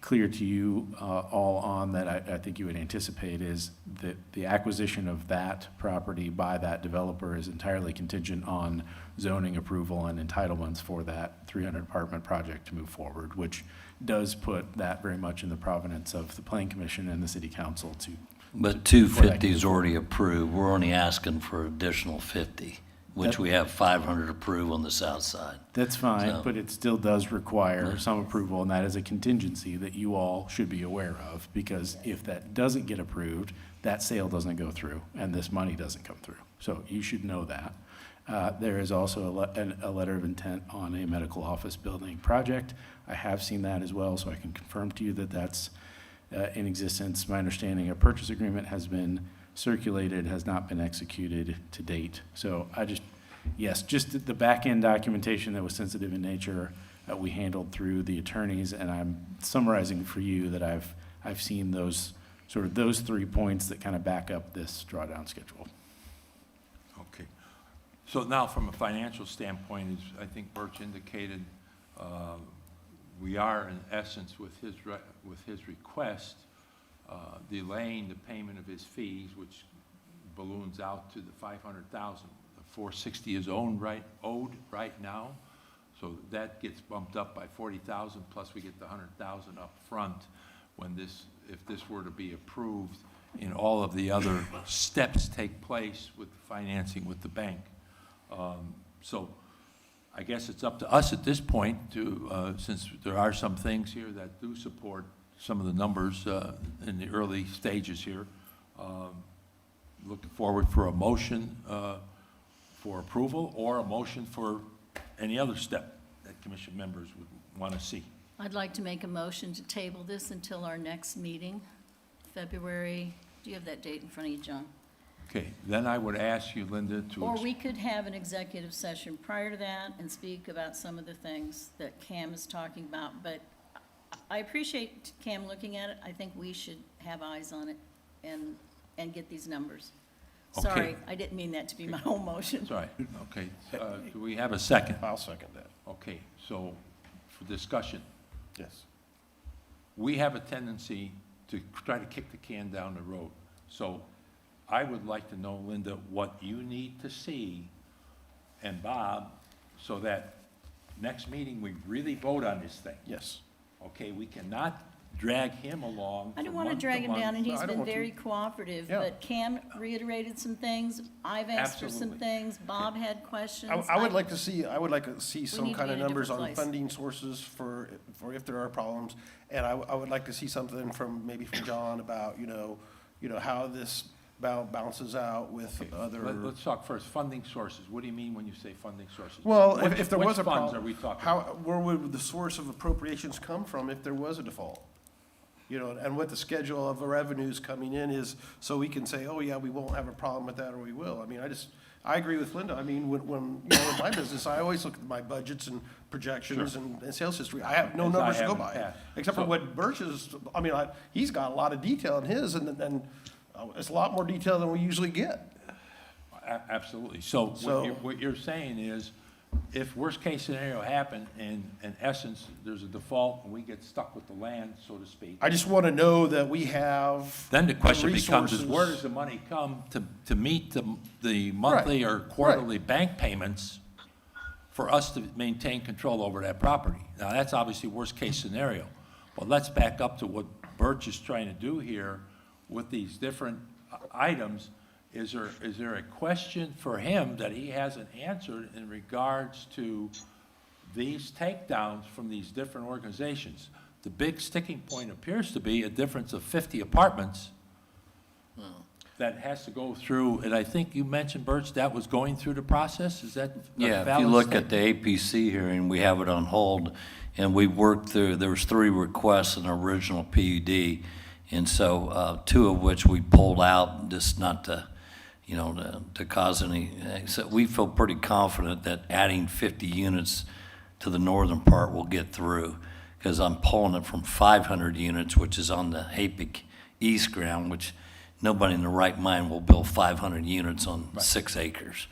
clear to you all on that I think you would anticipate is that the acquisition of that property by that developer is entirely contingent on zoning approval and entitlements for that 300 apartment project to move forward, which does put that very much in the provenance of the Planning Commission and the City Council to. But 250 is already approved. We're only asking for additional 50, which we have 500 approved on the south side. That's fine, So- but it still does require some approval, and that is a contingency that you all should be aware of, because if that doesn't get approved, that sale doesn't go through, and this money doesn't come through. So you should know that. There is also a letter of intent on a medical office building project. I have seen that as well, so I can confirm to you that that's in existence. My understanding, a purchase agreement has been circulated, has not been executed to date. So just the back-end documentation that was sensitive in nature, we handled through the attorneys, and I'm summarizing for you that I've seen those 3 points that kind of back up this drawdown schedule. Okay. So now, from a financial standpoint, as I think Birch indicated, we are, in essence, with his request, delaying the payment of his fees, which balloons out to the 500,000. The 460 is owed right now, so that gets bumped up by 40,000. Plus, we get the 100,000 up front if this were to be approved, and all of the other steps take place with the financing with the bank. So I guess it's up to us at this point to, since there are some things here that do support some of the numbers in the early stages here, looking forward for a motion for approval, or a motion for any other step that commission members would want to see. I'd like to make a motion to table this until our next meeting, February, do you have that date in front of you, John? Okay, then I would ask you, Linda, to. Or we could have an executive session prior to that and speak about some of the things that Cam is talking about. But I appreciate Cam looking at it. I think we should have eyes on it and get these numbers. Okay. Sorry, I didn't mean that to be my whole motion. Sorry, okay. Do we have a second? I'll second that. Okay, so for discussion, Yes. we have a tendency to try to kick the can down the road. So I would like to know, Linda, what you need to see, and Bob, so that next meeting, we really vote on this thing. Yes. Okay, we cannot drag him along. I don't from want to month drag him month. down, and he's I don't been want to. very cooperative. Yeah. But Cam reiterated some things. I've asked for some Absolutely. things. Bob had questions. I would like to see some need to kind be of in a numbers different on place. funding sources for if there are problems. And I would like to see something maybe from John about, how this balances out with other. Let's talk first, funding sources. What do you mean when you say funding sources? Well, Which- if there was a Which funds problem, are we talking how, about? where would the source of appropriations come from if there was a default? And what the schedule of the revenues coming in is, so we can say, oh, yeah, we won't have a problem with that, or we will. I mean, I agree with Linda. I mean, when in my business, I always look at my budgets and projections and sales history. I have no As I numbers to have go in the by, past. except for So- what Birch is, he's got a lot of detail in his, and it's a lot more detail than we usually get. Absolutely. So So- what you're saying is, if worst-case scenario happened, and in essence, there's a default, and we get stuck with the land, so to speak, I just want to know that we have. then the question becomes is, resources. where does the money come to meet the monthly or quarterly bank payments for us to maintain control over that property? Now, that's obviously worst-case scenario. But let's back up to what Birch is trying to do here with these different items. Is there a question for him that he hasn't answered in regards to these takedowns from these different organizations? The big sticking point appears to be a difference of 50 apartments that has to go through, and I think you mentioned, Birch, that was going through the process? Is that a Yeah, if valid you look at statement? the APC hearing, we have it on hold, and we worked through, there was 3 requests in the original PUD, and so 2 of which we pulled out, just not to, to cause any, so we feel pretty confident that adding 50 units to the northern part will get through, because I'm pulling it from 500 units, which is on the HAPIC east ground, which nobody in their right mind will build 500 units on 6 acres.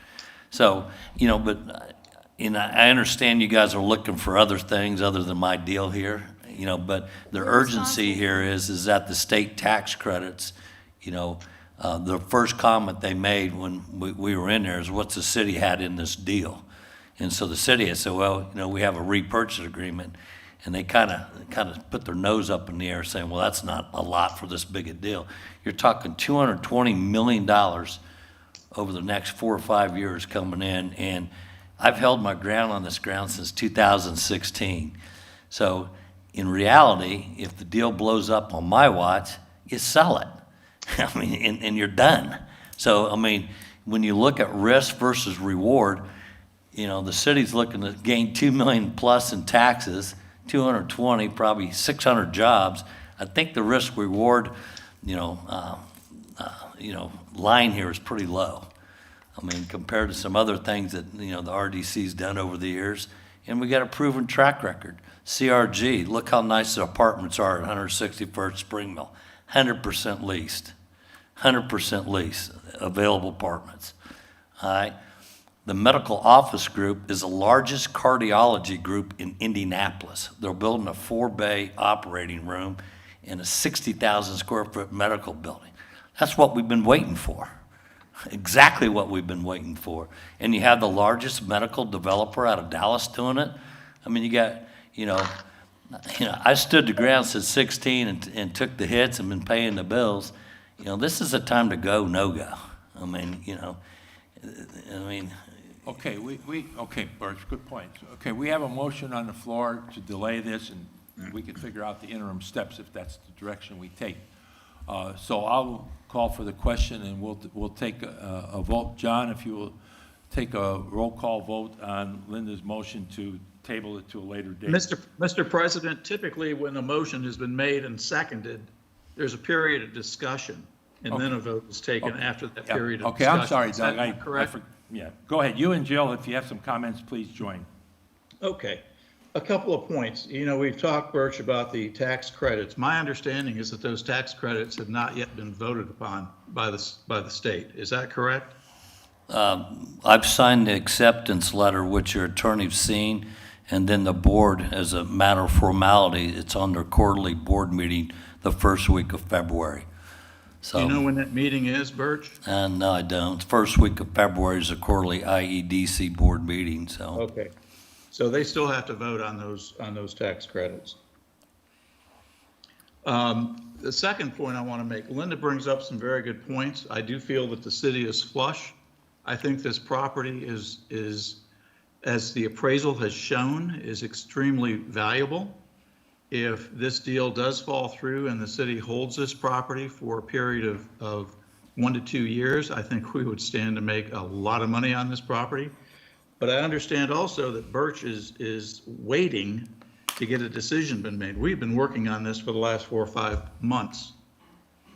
So, but, I understand you guys are looking for other things other than my deal here, but the We're urgency responsible. here is that the state tax credits, the first comment they made when we were in there is, what's the city had in this deal? And so the city had said, well, we have a repurchase agreement. And they kind of put their nose up in the air saying, well, that's not a lot for this big a deal. You're talking $220 million over the next 4 or 5 years coming in. And I've held my ground on this ground since 2016. So in reality, if the deal blows up on my watch, you sell it. I mean, and you're done. So, I mean, when you look at risk versus reward, the city's looking to gain $2 million plus in taxes, 220, probably 600 jobs. I think the risk reward, line here is pretty low. I mean, compared to some other things that, the RDC's done over the years. And we got a proven track record. CRG, look how nice the apartments are at 161st Spring Mill. 100% leased. 100% leased, available apartments. All right. The medical office group is the largest cardiology group in Indianapolis. They're building a 4-bay operating room in a 60,000 square foot medical building. That's what we've been waiting for. Exactly what we've been waiting for. And you have the largest medical developer out of Dallas doing it. I mean, you got, I stood the ground since 16 and took the hits and been paying the bills. This is a time to go, no-go. I mean, Okay, okay, Birch, good point. Okay, we have a motion on the floor to delay this, and we can figure out the interim steps if that's the direction we take. So I'll call for the question, and we'll take a vote. John, if you will take a roll call vote on Linda's motion to table it to a later date. Mr. President, typically when a motion has been made and seconded, there's a period of discussion. and then a vote is taken after that Yeah. period of Okay, discussion. I'm sorry, Is that Doug. correct? Yeah, go ahead. You and Jill, if you have some comments, please join. Okay. A couple of points. You know, we've talked, Birch, about the tax credits. My understanding is that those tax credits have not yet been voted upon by the state. Is that correct? I've signed the acceptance letter, which your attorney's seen, and then the board, as a matter of formality, it's on their quarterly board meeting the first week of February. Do you know So, when that meeting is, Birch? no, I don't. First week of February is a quarterly IEDC board meeting, so. Okay. So they still have to vote on those tax credits. The second point I want to make, Linda brings up some very good points. I do feel that the city is flush. I think this property is, as the appraisal has shown, is extremely valuable. If this deal does fall through and the city holds this property for a period of 1 to 2 years, I think we would stand to make a lot of money on this property. But I understand also that Birch is waiting to get a decision been made. We've been working on this for the last 4 or 5 months.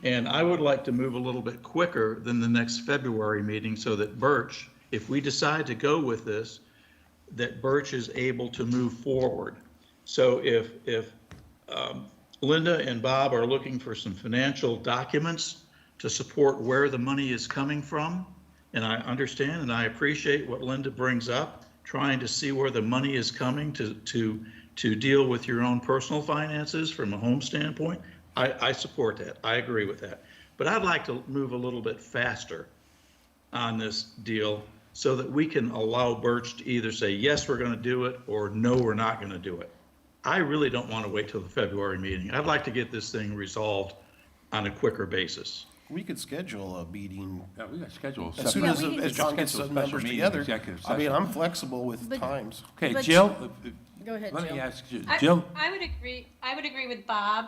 And I would like to move a little bit quicker than the next February meeting so that Birch, if we decide to go with this, that Birch is able to move forward. So if Linda and Bob are looking for some financial documents to support where the money is coming from, and I understand and I appreciate what Linda brings up, trying to see where the money is coming to deal with your own personal finances from a home standpoint. I support that. I agree with that. But I'd like to move a little bit faster on this deal so that we can allow Birch to either say, yes, we're going to do it, or no, we're not going to do it. I really don't want to wait till the February meeting. I'd like to get this thing resolved on a quicker basis. We could schedule a meeting Yeah, we got scheduled. as soon as, Yeah, we can as John gets schedule a some special numbers meeting, together. executive I mean, session. I'm flexible with But- times. Okay, But- Jill, Go ahead, let me Jill. ask you, I- Jill, I would agree with Bob.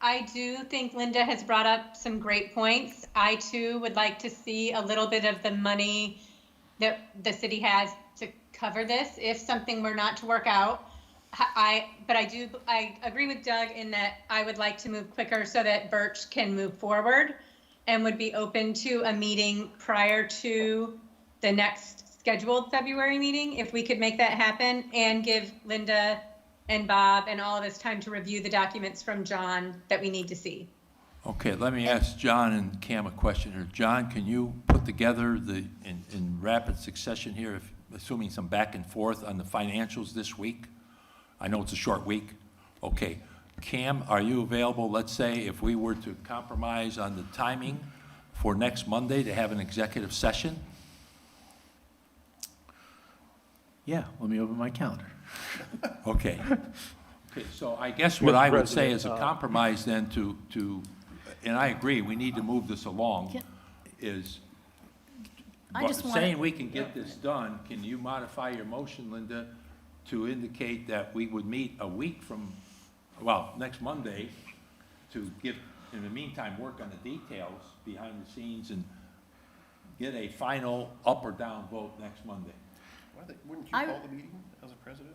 I do think Linda has brought up some great points. I too would like to see a little bit of the money that the city has to cover this if something were not to work out. But I agree with Doug in that I would like to move quicker so that Birch can move forward and would be open to a meeting prior to the next scheduled February meeting, if we could make that happen and give Linda and Bob and all of us time to review the documents from John that we need to see. okay, let me ask John and Cam a question here. John, can you put together in rapid succession here, assuming some back and forth on the financials this week? I know it's a short week. Okay. Cam, are you available, let's say, if we were to compromise on the timing for next Monday to have an executive session? Yeah, let me open my calendar. Okay. Okay, so I guess what Mr. I would say President, as a compromise then and I agree, we need to move this along, Can- is I just wanna- saying we can get this done, can you modify your motion, Linda, to indicate that we would meet a week from, well, next Monday, to give, in the meantime, work on the details behind the scenes and get a final up or down vote next Monday? Wouldn't you I- call the meeting as a president?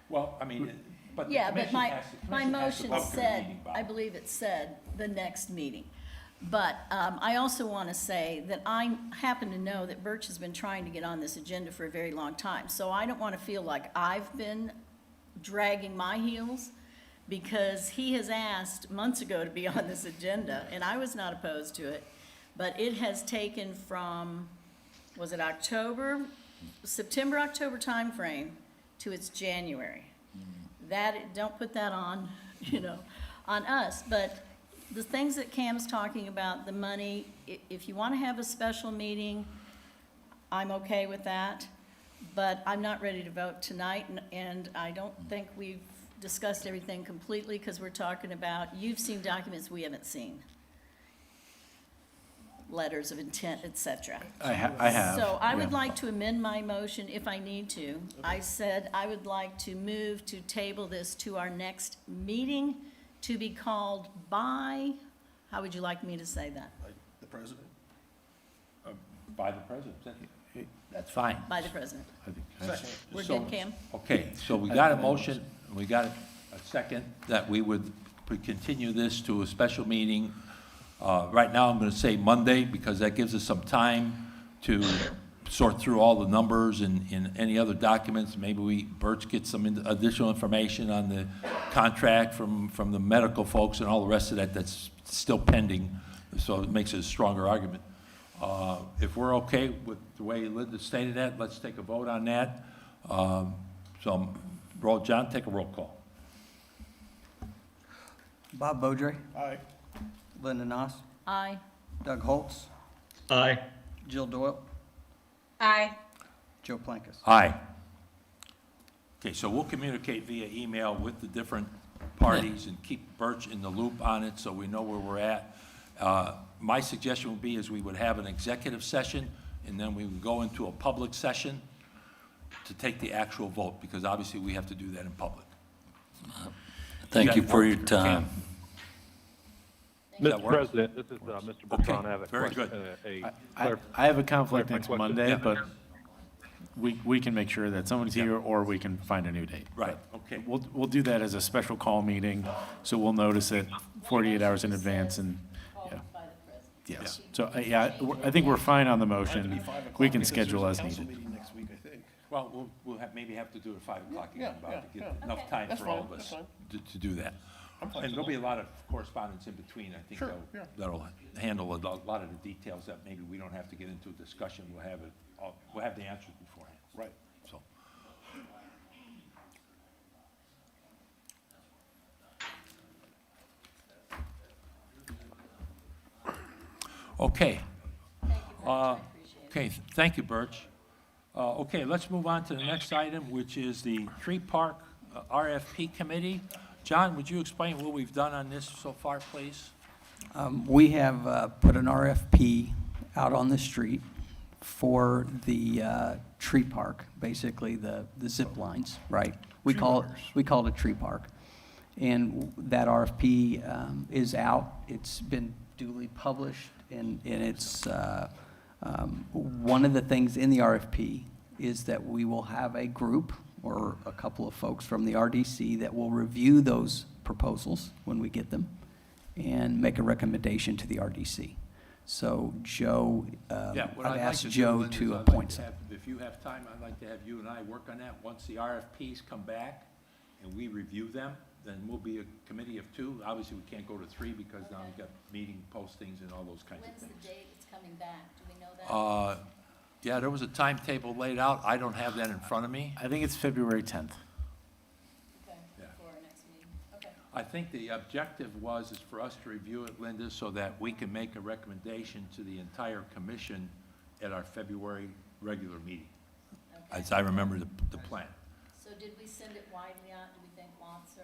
Well, I mean, but the Yeah, but commission my has to motion vote for the said, meeting, Bob. I believe it said, the next meeting. But I also want to say that I happen to know that Birch has been trying to get on this agenda for a very long time. So I don't want to feel like I've been dragging my heels, because he has asked months ago to be on this agenda, and I was not opposed to it. But it has taken from, was it September, October timeframe to its January. That, don't put that on, on us. But the things that Cam's talking about, the money, if you want to have a special meeting, I'm okay with that. But I'm not ready to vote tonight, and I don't think we've discussed everything completely, because we're talking about, you've seen documents we haven't seen. Letters of intent, et cetera. I have. So I would yeah. like to amend my motion if I need to. I said I would like to move to table this to our next meeting, to be called by, how would you like me to say that? Like the president? By the president, that's fine. By the president. I think that's- We're so- good, Cam? Okay, so we got a motion, we got a second that we would continue this to a special meeting Right now, I'm going to say Monday, because that gives us some time to sort through all the numbers and any other documents. Maybe Birch gets some additional information on the contract from the medical folks and all the rest of that that's still pending, so it makes it a stronger argument. If we're okay with the way Linda stated that, let's take a vote on that. John, take a roll call. Bob Beaudry, Aye. Linda Noss, Aye. Doug Holtz, Aye. Jill Doyle, Aye. Joe Plankus. Aye. Okay, so we'll communicate via email with the different parties and keep Birch in the loop on it so we know where we're at. My suggestion would be is we would have an executive session, and then we would go into a public session to take the actual vote, because obviously we have to do that in public. Thank you got for work your to do. time. Does that Mr. work? President, this is Mr. Bertrand. I have a very question. I have a conflict next question. Monday, Yeah. but we can make sure that someone's here, or we can find a new date. Right, okay. We'll do that as a special call meeting, so we'll notice it 48 hours in advance, and, yeah. Yes. So, I think we're fine on the motion. We can schedule as needed. Meeting next week, I think. Well, we'll maybe have to do it at 5 o'clock again, Yeah, Bob, to yeah, get yeah. enough time That's for all of fine, us that's to do that. I'm And there'll flexible. be a lot of correspondence in between, I think, Sure, yeah. that'll handle a lot of the details that maybe we don't have to get into a discussion. We'll have the answers beforehand. Right. So. Okay. Okay, thank you, Birch. Okay, let's move on to the next item, which is the Tree Park RFP Committee. John, would you explain what we've done on this so far, please? We have put an RFP out on the street for the tree park, basically the zip lines, right? We call it a tree park. And that RFP is out. It's been duly published, and it's one of the things in the RFP is that we will have a group or a couple of folks from the RDC that will review those proposals when we get them and make a recommendation to the RDC. So Joe, Yeah, what I've I'd like asked to do, Joe Linda, is to I'd like appoint to some. have- If you have time, I'd like to have you and I work on that. Once the RFPs come back and we review them, then we'll be a committee of 2. Obviously, we can't go to 3 because now we've got meeting postings and all those kinds of When's things. the date it's coming back? Do we know that? Yeah, there was a timetable laid out. I don't have that in front of me. I think it's February 10th. Okay, Yeah. before our next meeting. Okay. I think the objective is for us to review it, Linda, so that we can make a recommendation to the entire commission at our February regular meeting, Okay. as I remember the plan. So did we send it widely out? Do we think lots or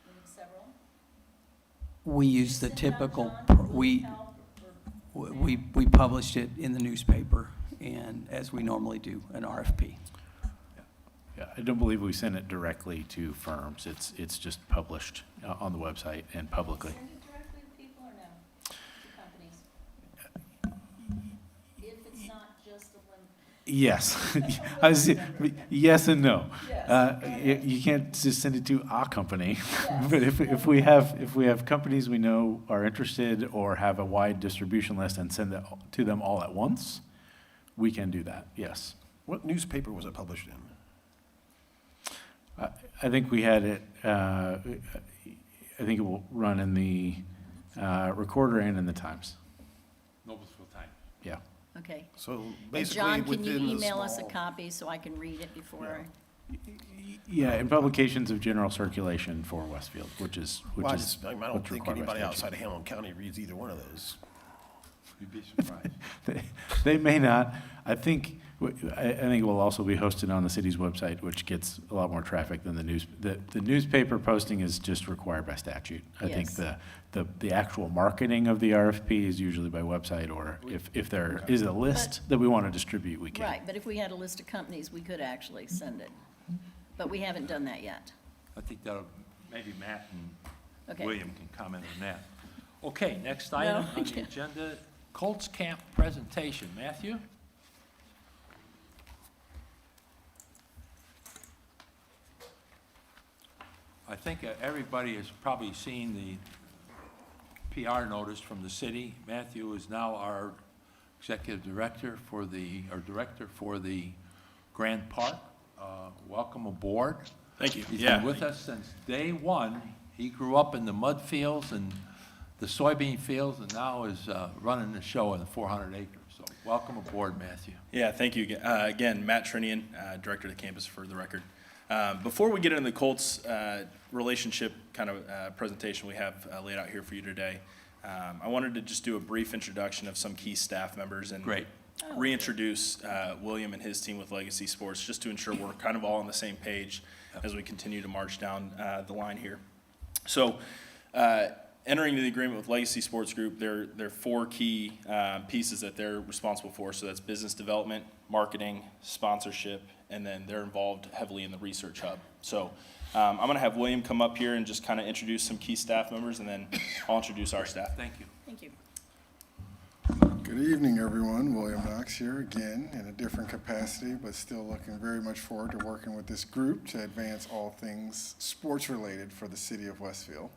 we need several? We use the Did you send it out, typical, John? we, Help or- we published it in the newspaper, and as we normally do, an RFP. Yeah, I don't believe we send it directly to firms. It's just published on the website and publicly. Send it directly to people or no? To companies? If it's not just a limit. Yes. Yes and no. Yes. You can't just send it to a company. Yes. But if we have companies we know are interested or have a wide distribution list and send it to them all at once, we can do that, yes. What newspaper was it published in? I think we had it, I think it will run in the Recorder and in the Times. Noblesville Times. Yeah. Okay. So And basically John, can you within the email us a small- copy so I can read it before? Yeah, and publications of general circulation for Westfield, which is Well, I what's don't required think by anybody statute. outside of Hamilton County reads either one of those. You'd be surprised. They may not. I think it will also be hosted on the city's website, which gets a lot more traffic than the news. The newspaper posting is just required by statute. I think Yes. the actual marketing of the RFP is usually by website, or if there is a list that we want to distribute, we can. Right, but if we had a list of companies, we could actually send it. But we haven't done that yet. I think that'll, maybe Matt and Okay. William can comment on that. Okay, next item I on the can't. agenda, Colts Camp presentation. Matthew? I think everybody has probably seen PR notice from the city. Matthew is now our executive director for director for the Grand Park. Welcome aboard. Thank you. He's Yeah. been with us since day one. He grew up in the mud fields and the soybean fields, and now is running the show in the 400 acres. So welcome aboard, Matthew. Yeah, thank you. Again, Matt Trinian, Director of the campus for the record. Before we get into the Colts relationship kind of presentation we have laid out here for you today, I wanted to just do a brief introduction of some key staff members and Great. reintroduce William and his team with Legacy Sports, just to ensure we're kind of all on the same page as we continue to march down the line here. So, entering the agreement with Legacy Sports Group, there are four key pieces that they're responsible for. So that's business development, marketing, sponsorship, and then they're involved heavily in the research hub. So I'm going to have William come up here and just kind of introduce some key staff members, and then I'll introduce our staff. Thank you. Thank you. Good evening, everyone. William Knox here again in a different capacity, but still looking very much forward to working with this group to advance all things sports related for the city of Westfield.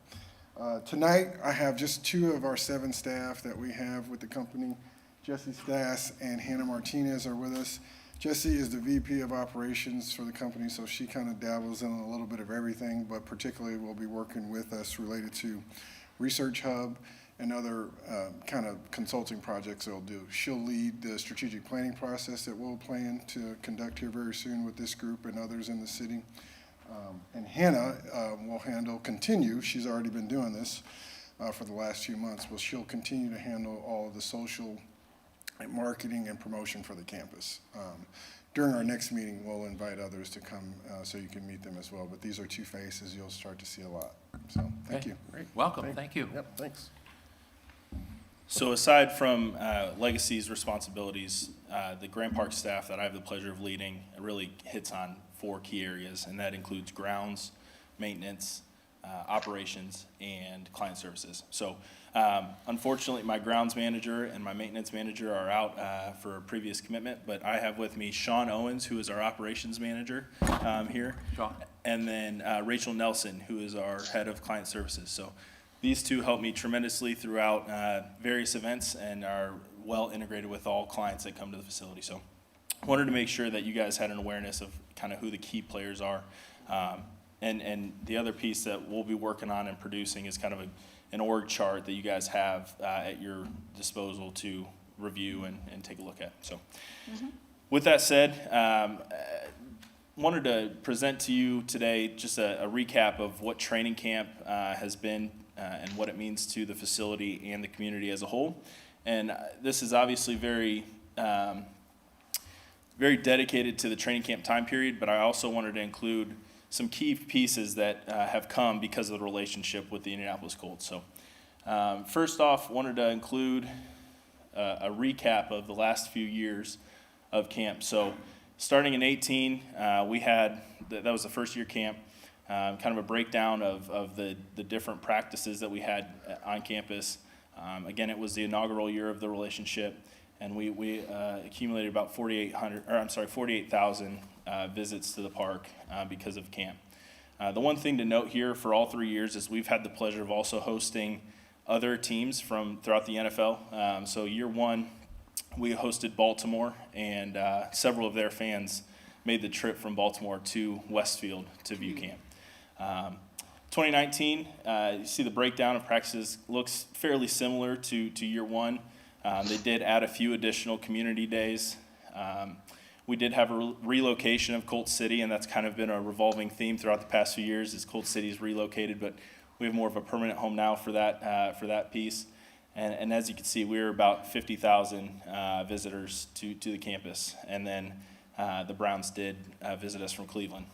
Tonight, I have just 2 of our 7 staff that we have with the company. Jesse Stass and Hannah Martinez are with us. Jesse is the VP of Operations for the company, so she kind of dabbles in a little bit of everything, but particularly will be working with us related to Research Hub and other kind of consulting projects they'll do. She'll lead the strategic planning process that we'll plan to conduct here very soon with this group and others in the city. And Hannah will continue, she's already been doing this for the last few months, but she'll continue to handle all of the social and marketing and promotion for the campus. During our next meeting, we'll invite others to come so you can meet them as well. But these are 2 faces you'll start to see a lot. So thank Okay, you. Great. Welcome. Thank you. Yep, thanks. So aside from Legacy's responsibilities, the Grand Park staff that I have the pleasure of leading really hits on 4 key areas, and that includes grounds, maintenance, operations, and client services. So unfortunately, my grounds manager and my maintenance manager are out for a previous commitment, but I have with me Sean Owens, who is our operations manager here, Sean. and then Rachel Nelson, who is our head of client services. So these 2 help me tremendously throughout various events and are well integrated with all clients that come to the facility. So I wanted to make sure that you guys had an awareness of kind of who the key players are. And the other piece that we'll be working on and producing is kind of an org chart that you guys have at your disposal to review and take a look at. So with that said, wanted to present to you today just a recap of what training camp has been and what it means to the facility and the community as a whole. And this is obviously very dedicated to the training camp time period, but I also wanted to include some key pieces that have come because of the relationship with the Indianapolis Colts. So first off, wanted to include a recap of the last few years of camp. So starting in 18, we had, that was the first year camp, kind of a breakdown of the different practices that we had on campus. Again, it was the inaugural year of the relationship, and we accumulated about 48,000 visits to the park because of camp. The one thing to note here for all 3 years is we've had the pleasure of also hosting other teams from throughout the NFL. So year 1, we hosted Baltimore, and several of their fans made the trip from Baltimore to Westfield to view camp. 2019, you see the breakdown of practices looks fairly similar to year 1. They did add a few additional community days. We did have a relocation of Colt City, and that's kind of been a revolving theme throughout the past few years as Colt City's relocated, but we have more of a permanent home now for that piece. And as you can see, we were about 50,000 visitors to the campus, and then the Browns did visit us from Cleveland.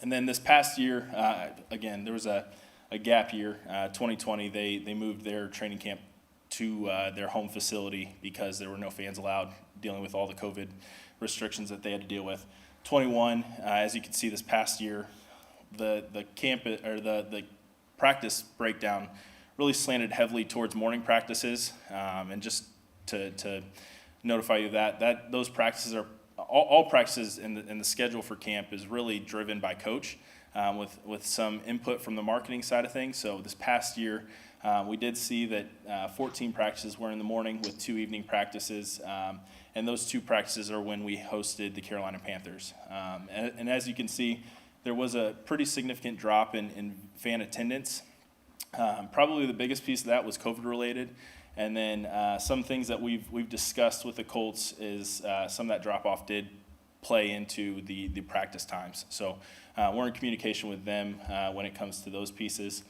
And then this past year, again, there was a gap year. 2020, they moved their training camp to their home facility because there were no fans allowed, dealing with all the COVID restrictions that they had to deal with. 21, as you can see, this past year, the campus or the practice breakdown really slanted heavily towards morning practices, and just to notify you that those practices are all practices in the schedule for camp is really driven by coach, with some input from the marketing side of things. So this past year, We did see that 14 practices were in the morning with 2 evening practices, and those 2 practices are when we hosted the Carolina Panthers. And as you can see, there was a pretty significant drop in fan attendance. Probably the biggest piece of that was COVID-related. And then some things that we've discussed with the Colts is some of that drop-off did play into the practice times. So we're in communication with them when it comes to those pieces,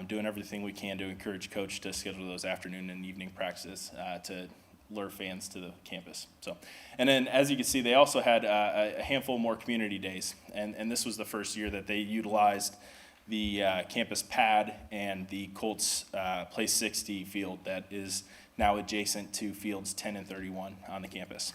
doing everything we can to encourage coach to schedule those afternoon and evening practices to lure fans to the campus. So, and then as you can see, they also had a handful more community days, and this was the first year that they utilized the campus pad and the Colts Play 60 field that is now adjacent to fields 10 and 31 on the campus.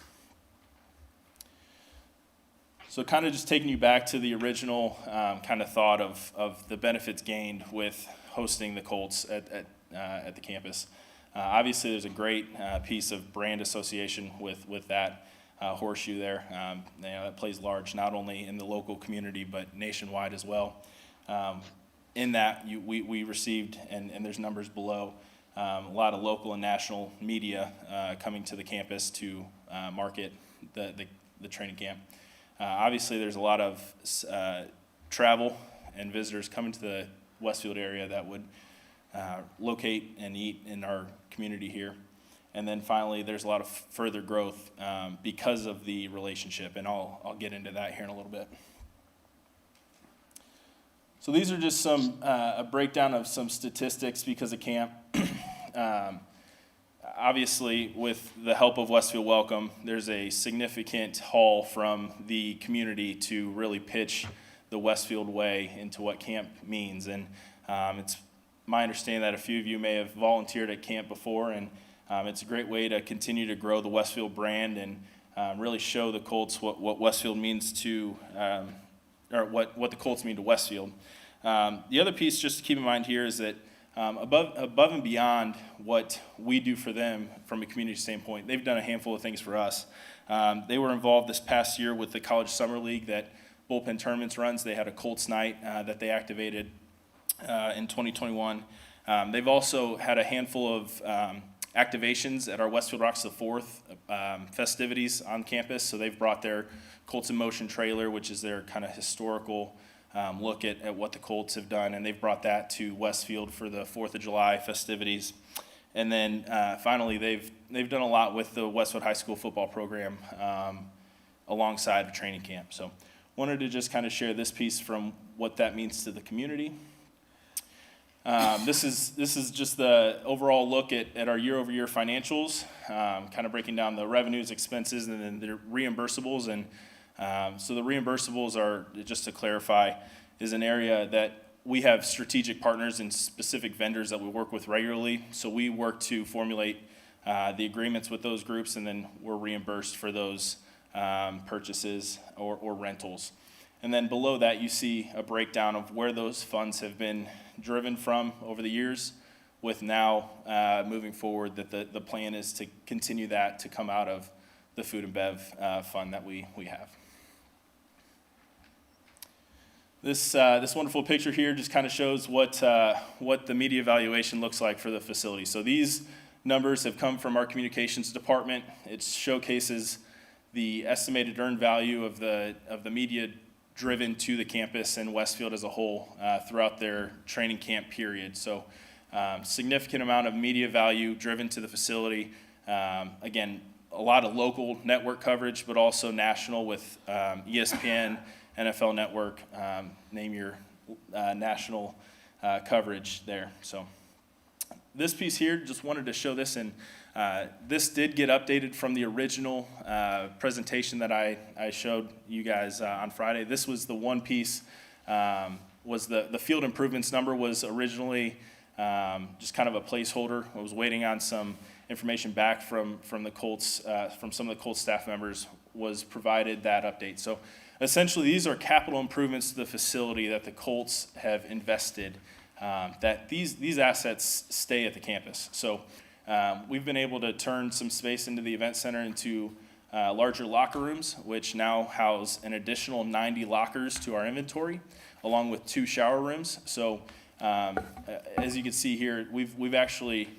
So kind of just taking you back to the original kind of thought of the benefits gained with hosting the Colts at the campus. Obviously, there's a great piece of brand association with that horseshoe there. That plays large not only in the local community but nationwide as well. In that, we received, and there's numbers below, a lot of local and national media coming to the campus to market the training camp. Obviously, there's a lot of travel and visitors coming to the Westfield area that would locate and eat in our community here. And then finally, there's a lot of further growth because of the relationship, and I'll get into that here in a little bit. So these are just a breakdown of some statistics because of camp. Obviously, with the help of Westfield Welcome, there's a significant haul from the community to really pitch the Westfield way into what camp means. And it's my understanding that a few of you may have volunteered at camp before, and it's a great way to continue to grow the Westfield brand and really show the Colts what Westfield means to, or what the Colts mean to Westfield. The other piece just to keep in mind here is that above and beyond what we do for them from a community standpoint, they've done a handful of things for us. They were involved this past year with the College Summer League that Bullpen Tournaments runs. They had a Colts night that they activated in 2021. They've also had a handful of activations at our Westfield Rocks the Fourth festivities on campus. So they've brought their Colts in Motion trailer, which is their kind of historical look at what the Colts have done, and they've brought that to Westfield for the 4th of July festivities. And then finally, they've done a lot with the Westfield High School football program alongside of training camp. So wanted to just kind of share this piece from what that means to the community. This is just the overall look at our year-over-year financials, kind of breaking down the revenues, expenses, and then the reimbursables. And so the reimbursables are, just to clarify, is an area that we have strategic partners and specific vendors that we work with regularly. So we work to formulate the agreements with those groups, and then we're reimbursed for those purchases or rentals. And then below that, you see a breakdown of where those funds have been driven from over the years, with now moving forward that the plan is to continue that to come out of the food and bev fund that we have. This wonderful picture here just kind of shows what the media evaluation looks like for the facility. So these numbers have come from our communications department. It showcases the estimated earned value of the media driven to the campus and Westfield as a whole throughout their training camp period. So significant amount of media value driven to the facility. Again, a lot of local network coverage, but also national with ESPN, NFL Network, name your national coverage there. So this piece here, just wanted to show this, and this did get updated from the original presentation that I showed you guys on Friday. This was the one piece, was the field improvements number was originally just kind of a placeholder. I was waiting on some information back from the Colts, from some of the Colts staff members, was provided that update. So essentially, these are capital improvements to the facility that the Colts have invested, that these assets stay at the campus. So we've been able to turn some space into the event center into larger locker rooms, which now house an additional 90 lockers to our inventory, along with 2 shower rooms. So As you can see here, we've actually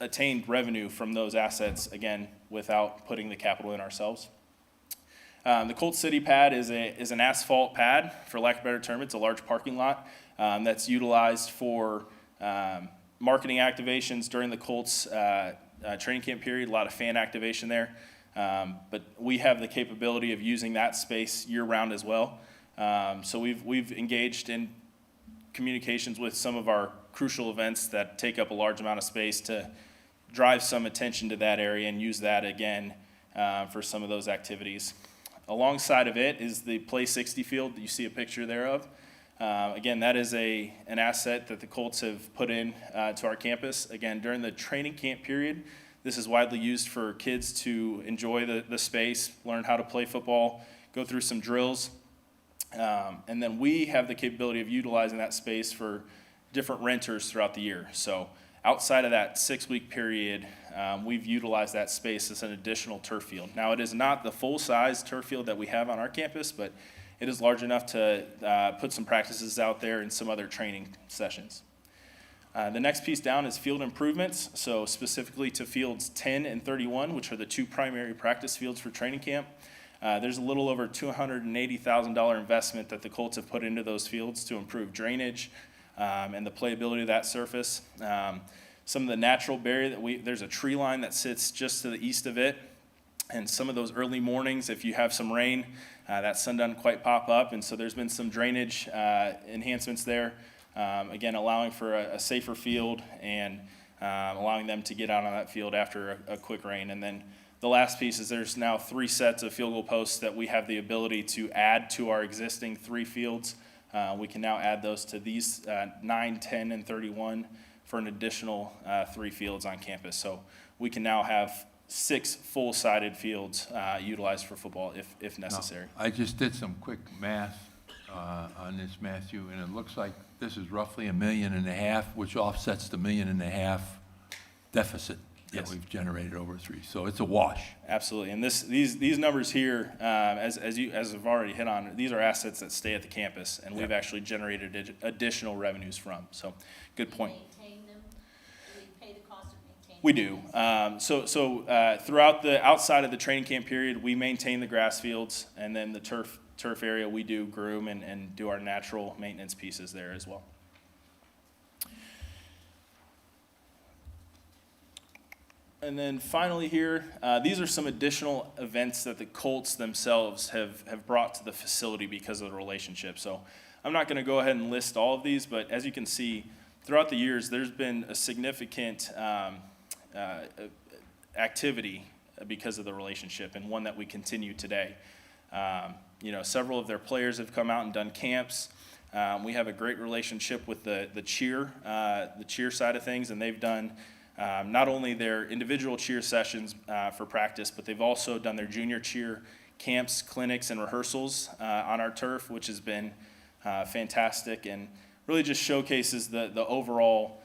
attained revenue from those assets, again, without putting the capital in ourselves. The Colt City Pad is an asphalt pad, for lack of a better term. It's a large parking lot that's utilized for marketing activations during the Colts training camp period, a lot of fan activation there. But we have the capability of using that space year-round as well. So we've engaged in communications with some of our crucial events that take up a large amount of space to drive some attention to that area and use that again for some of those activities. Alongside of it is the Play 60 field that you see a picture there of. Again, that is an asset that the Colts have put in to our campus. Again, during the training camp period, this is widely used for kids to enjoy the space, learn how to play football, go through some drills. And then we have the capability of utilizing that space for different renters throughout the year. So outside of that 6-week period, we've utilized that space as an additional turf field. Now, it is not the full-size turf field that we have on our campus, but it is large enough to put some practices out there and some other training sessions. The next piece down is field improvements, so specifically to fields 10 and 31, which are the two primary practice fields for training camp. There's a little over $280,000 investment that the Colts have put into those fields to improve drainage and the playability of that surface. Some of the natural barrier there's a tree line that sits just to the east of it, and some of those early mornings, if you have some rain, that sun doesn't quite pop up, and so there's been some drainage enhancements there. Again, allowing for a safer field and allowing them to get out on that field after a quick rain. And then the last piece is there's now 3 sets of field goal posts that we have the ability to add to our existing 3 fields. We can now add those to these 9, 10, and 31 for an additional 3 fields on campus. So we can now have 6 full-sided fields utilized for football if necessary. Now, I just did some quick math on this, Matthew, and it looks like this is roughly $1.5 million, which offsets the $1.5 million deficit that Yes. we've generated over 3. So it's a wash. Absolutely, and these numbers here, as I've already hit on, these are assets that stay at the campus, and we've actually generated additional revenues from. So, good point. Maintain them? Do we pay the cost of maintaining? We do. So throughout the outside of the training camp period, we maintain the grass fields, and then the turf area we do groom and do our natural maintenance pieces there as well. And then finally here, these are some additional events that the Colts themselves have brought to the facility because of the relationship. So I'm not going to go ahead and list all of these, but as you can see, throughout the years, there's been a significant activity because of the relationship, and one that we continue today. Several of their players have come out and done camps. We have a great relationship with the cheer side of things, and they've done not only their individual cheer sessions for practice, but they've also done their junior cheer camps, clinics, and rehearsals on our turf, which has been fantastic and really just showcases the overall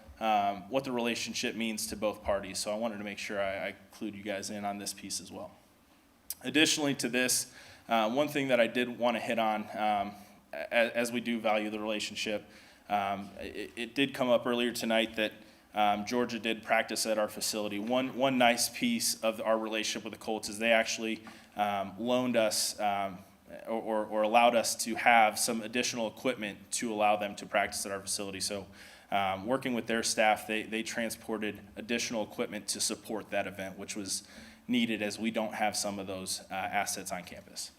what the relationship means to both parties. So I wanted to make sure I include you guys in on this piece as well. Additionally to this, one thing that I did want to hit on, as we do value the relationship, it did come up earlier tonight that Georgia did practice at our facility. One nice piece of our relationship with the Colts is they actually loaned us or allowed us to have some additional equipment to allow them to practice at our facility. So working with their staff, they transported additional equipment to support that event, which was needed as we don't have some of those assets on campus.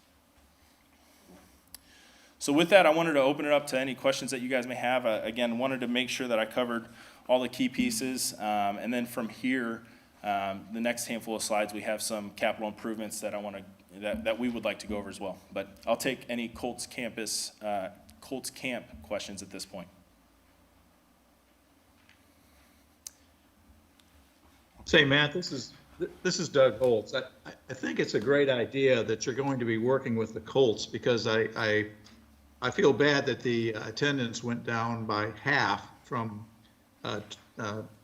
So with that, I wanted to open it up to any questions that you guys may have. Again, wanted to make sure that I covered all the key pieces. And then from here, the next handful of slides, we have some capital improvements that that we would like to go over as well. But I'll take any Colts camp questions at this point. Say, Matt, this is Doug Holtz. I think it's a great idea that you're going to be working with the Colts, because I feel bad that the attendance went down by half from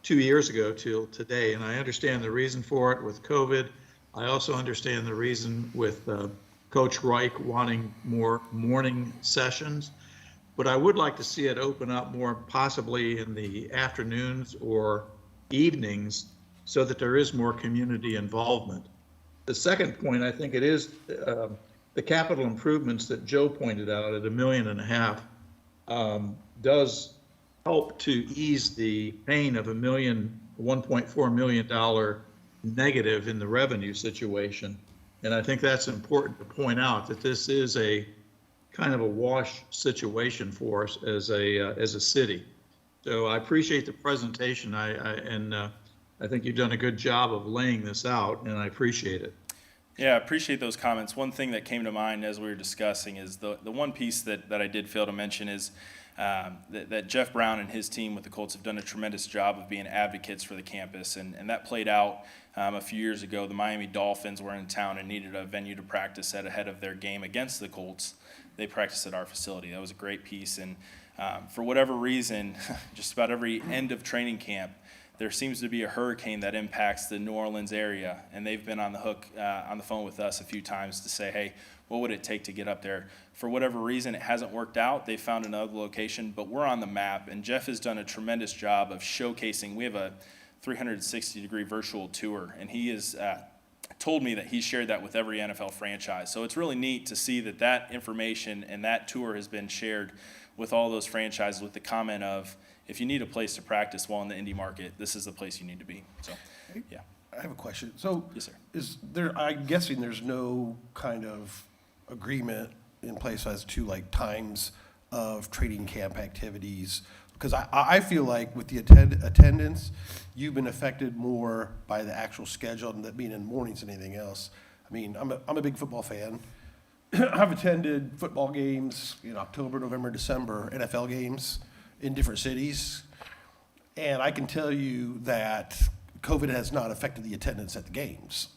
2 years ago till today, and I understand the reason for it with COVID. I also understand the reason with Coach Reich wanting more morning sessions. but I would like to see it open up more possibly in the afternoons or evenings so that there is more community involvement. The second point, I think it is the capital improvements that Joe pointed out at $1.5 million does help to ease the pain of $1.4 million negative in the revenue situation. And I think that's important to point out, that this is a kind of a wash situation for us as a city. So I appreciate the presentation. I think you've done a good job of laying this out, and I appreciate it. Yeah, I appreciate those comments. One thing that came to mind as we were discussing is the one piece that I did fail to mention is that Jeff Brown and his team with the Colts have done a tremendous job of being advocates for the campus, and that played out a few years ago. The Miami Dolphins were in town and needed a venue to practice at ahead of their game against the Colts. They practiced at our facility. That was a great piece, and for whatever reason, just about every end of training camp, there seems to be a hurricane that impacts the New Orleans area, and they've been on the hook on the phone with us a few times to say, hey, what would it take to get up there? For whatever reason, it hasn't worked out. They found another location, but we're on the map, and Jeff has done a tremendous job of showcasing. We have a 360-degree virtual tour, and he has told me that he shared that with every NFL franchise. So it's really neat to see that that information and that tour has been shared with all those franchises with the comment of, if you need a place to practice while in the indie market, this is the place you need to be. So, yeah. I have a question. So Yes, sir. is there, I'm guessing there's no kind of agreement in place as to like times of training camp activities? Because I feel like with the attendance, you've been affected more by the actual schedule and that being in mornings than anything else. I mean, I'm a big football fan. I've attended football games in October, November, December, NFL games in different cities. And I can tell you that COVID has not affected the attendance at the games.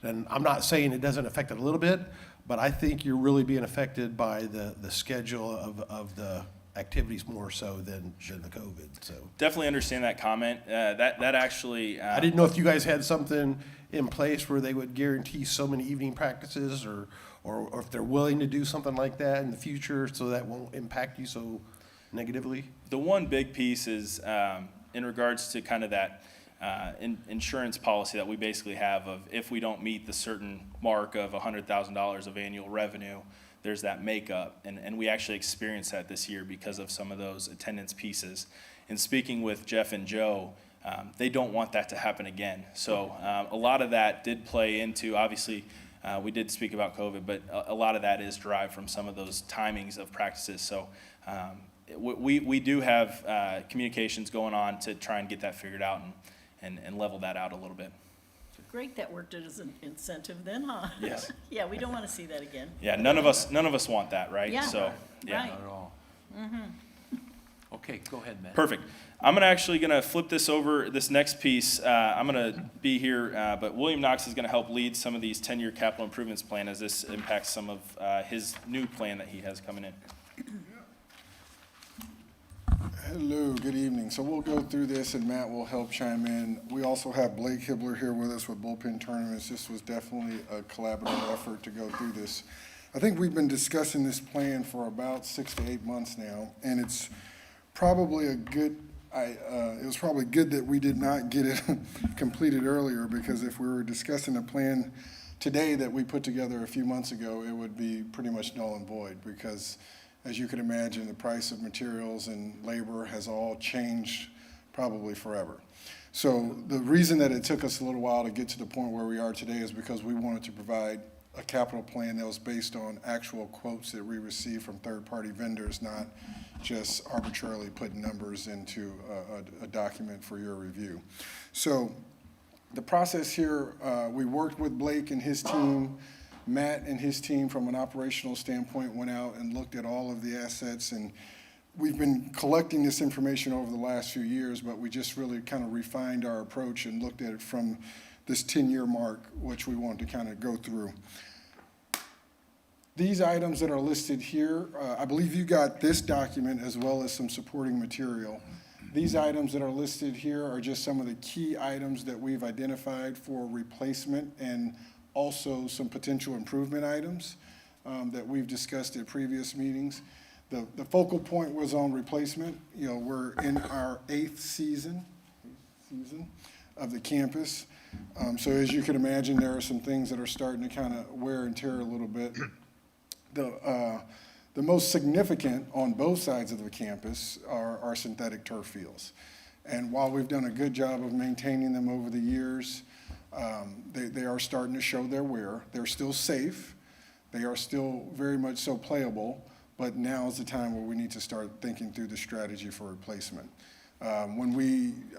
And I'm not saying it doesn't affect it a little bit, but I think you're really being affected by the schedule of the activities more so than the COVID, so. Definitely understand that comment. That actually. I didn't know if you guys had something in place where they would guarantee so many evening practices or if they're willing to do something like that in the future so that won't impact you so negatively? The one big piece is in regards to kind of that insurance policy that we basically have of if we don't meet the certain mark of $100,000 of annual revenue, there's that makeup. And we actually experienced that this year because of some of those attendance pieces. And speaking with Jeff and Joe, they don't want that to happen again. So a lot of that did play into, obviously, we did speak about COVID, but a lot of that is derived from some of those timings of practices. So we do have communications going on to try and get that figured out and level that out a little bit. Great, that worked as an incentive then, huh? Yes. Yeah, we don't want to see that again. Yeah, none of us want that, right? Yeah, So, yeah. right. Not at all. Okay, go ahead, Matt. Perfect. I'm actually going to flip this over, this next piece. I'm going to be here, but William Knox is going to help lead some of these 10-year capital improvements plan as this impacts some of his new plan that he has coming in. Hello, good evening. So we'll go through this and Matt will help chime in. We also have Blake Hibbler here with us with Bullpen Tournaments. This was definitely a collaborative effort to go through this. I think we've been discussing this plan for about 6 to 8 months now, and it's probably it was probably good that we did not get it completed earlier, because if we were discussing a plan today that we put together a few months ago, it would be pretty much null and void, because as you can imagine, the price of materials and labor has all changed probably forever. So the reason that it took us a little while to get to the point where we are today is because we wanted to provide a capital plan that was based on actual quotes that we received from third-party vendors, not just arbitrarily putting numbers into a document for your review. So the process here, we worked with Blake and his team. Matt and his team, from an operational standpoint, went out and looked at all of the assets, and we've been collecting this information over the last few years, but we just really kind of refined our approach and looked at it from this 10-year mark, which we wanted to kind of go through. These items that are listed here, I believe you got this document as well as some supporting material. These items that are listed here are just some of the key items that we've identified for replacement, and also some potential improvement items that we've discussed at previous meetings. The focal point was on replacement. You know, we're in our 8th season of the campus. So as you can imagine, there are some things that are starting to kind of wear and tear a little bit. The most significant on both sides of the campus are our synthetic turf fields. And while we've done a good job of maintaining them over the years, they are starting to show their wear. They're still safe. They are still very much so playable, but now is the time where we need to start thinking through the strategy for replacement. I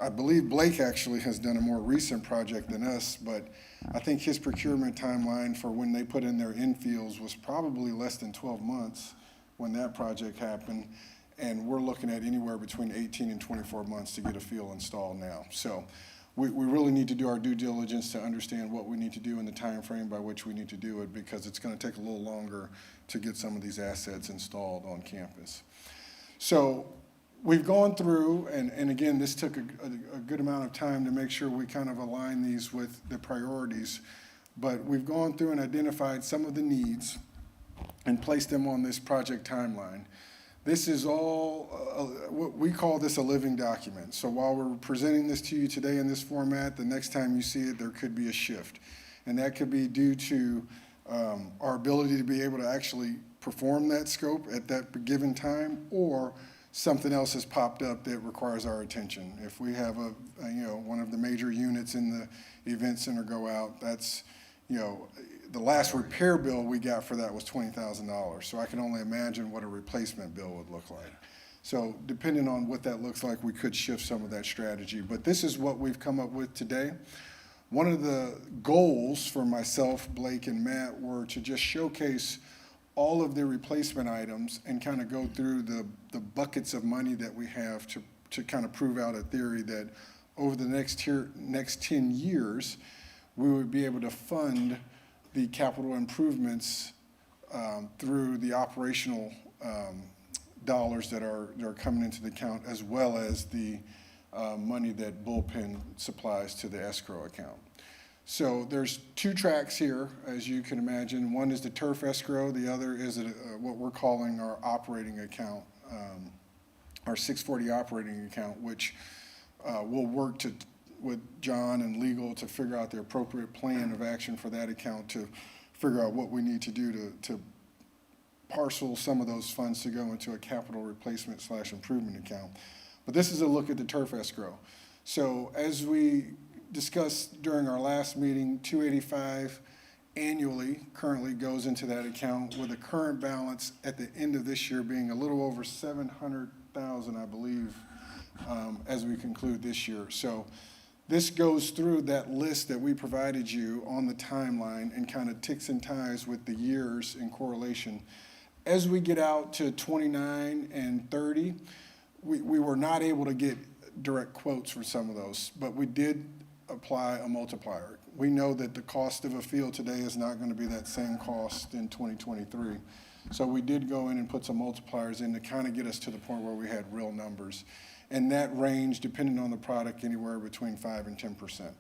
believe Blake actually has done a more recent project than us, but I think his procurement timeline for when they put in their infields was probably less than 12 months when that project happened. And we're looking at anywhere between 18 and 24 months to get a field installed now. So we really need to do our due diligence to understand what we need to do in the time frame by which we need to do it, because it's going to take a little longer to get some of these assets installed on campus. So we've gone through, and again, this took a good amount of time to make sure we kind of align these with the priorities, but we've gone through and identified some of the needs and placed them on this project timeline. This is all, we call this a living document. So while we're presenting this to you today in this format, the next time you see it, there could be a shift. And that could be due to our ability to be able to actually perform that scope at that given time, or something else has popped up that requires our attention. If we have one of the major units in the event center go out, that's, the last repair bill we got for that was $20,000. So I can only imagine what a replacement bill would look like. So depending on what that looks like, we could shift some of that strategy. But this is what we've come up with today. One of the goals for myself, Blake, and Matt were to just showcase all of the replacement items and kind of go through the buckets of money that we have to kind of prove out a theory that over the next 10 years, we would be able to fund the capital improvements through the operational dollars that are coming into the account, as well as the money that bullpen supplies to the escrow account. So there's two tracks here, as you can imagine. One is the turf escrow. The other is what we're calling our operating account, our 640 operating account, which we'll work with John and legal to figure out the appropriate plan of action for that account, to figure out what we need to do to parcel some of those funds to go into a capital replacement / improvement account. But this is a look at the turf escrow. So as we discussed during our last meeting, $285 annually currently goes into that account, with a current balance at the end of this year being a little over $700,000, I believe, as we conclude this year. So this goes through that list that we provided you on the timeline and kind of ticks and ties with the years in correlation. As we get out to 29 and 30, we were not able to get direct quotes for some of those, but we did apply a multiplier. We know that the cost of a field today is not going to be that same cost in 2023. So we did go in and put some multipliers in to kind of get us to the point where we had real numbers. And that range, depending on the product, anywhere between 5 and 10%.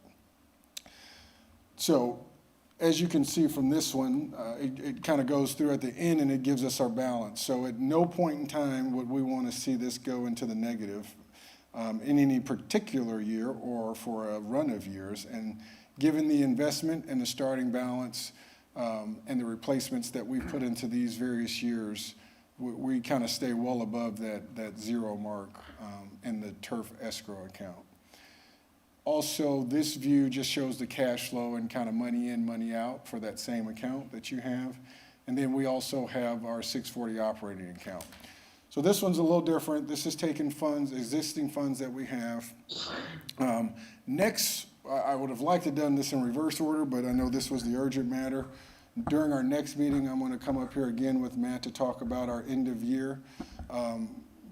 So as you can see from this one, it kind of goes through at the end and it gives us our balance. So at no point in time would we want to see this go into the negative in any particular year or for a run of years. And given the investment and the starting balance and the replacements that we put into these various years, we kind of stay well above that zero mark in the turf escrow account. Also, this view just shows the cash flow and kind of money in, money out for that same account that you have. And then we also have our 640 operating account. So this one's a little different. This is taking funds, existing funds that we have. Next, I would have liked to have done this in reverse order, but I know this was the urgent matter. During our next meeting, I'm going to come up here again with Matt to talk about our end of year.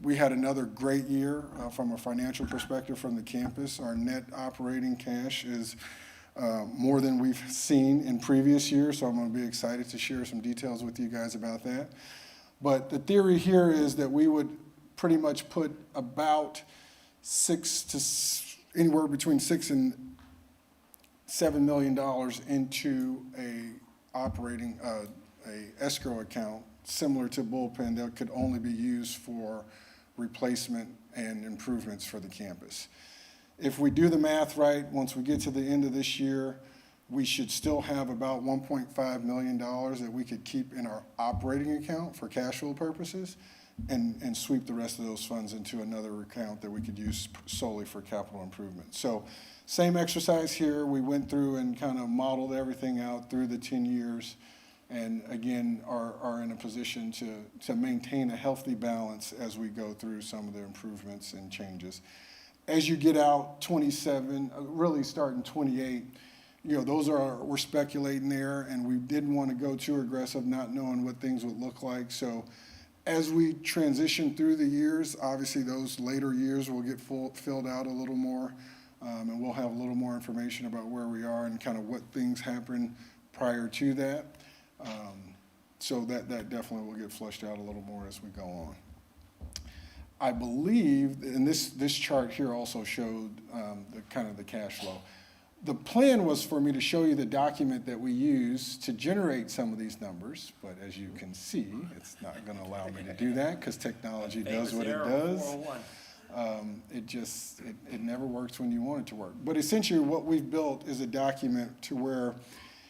We had another great year from a financial perspective from the campus. Our net operating cash is more than we've seen in previous years, so I'm going to be excited to share some details with you guys about that. But the theory here is that we would pretty much put about anywhere between $6 and $7 million into a escrow account similar to bullpen that could only be used for replacement and improvements for the campus. If we do the math right, once we get to the end of this year, we should still have about $1.5 million that we could keep in our operating account for cash flow purposes and sweep the rest of those funds into another account that we could use solely for capital improvement. So same exercise here. We went through and kind of modeled everything out through the 10 years and again are in a position to maintain a healthy balance as we go through some of the improvements and changes. As you get out 27, really starting 28, we're speculating there, and we didn't want to go too aggressive, not knowing what things would look like. So as we transition through the years, obviously those later years will get filled out a little more, and we'll have a little more information about where we are and kind of what things happen prior to that. So that definitely will get flushed out a little more as we go on. I believe, and this chart here also showed the kind of the cash flow. The plan was for me to show you the document that we use to generate some of these numbers, but as you can see, it's not going to allow me to do that because technology does what it does. It never works when you want it to work. But essentially what we've built is a document to where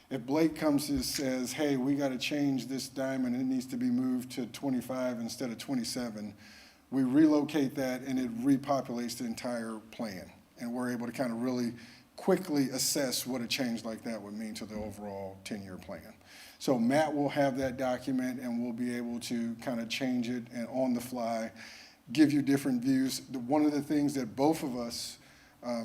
if Blake comes and says, hey, we got to change this diamond, it needs to be moved to 25 instead of 27, we relocate that and it repopulates the entire plan. And we're able to kind of really quickly assess what a change like that would mean to the overall 10-year plan. So Matt will have that document and we'll be able to kind of change it and on the fly, give you different views. One of the things that both of us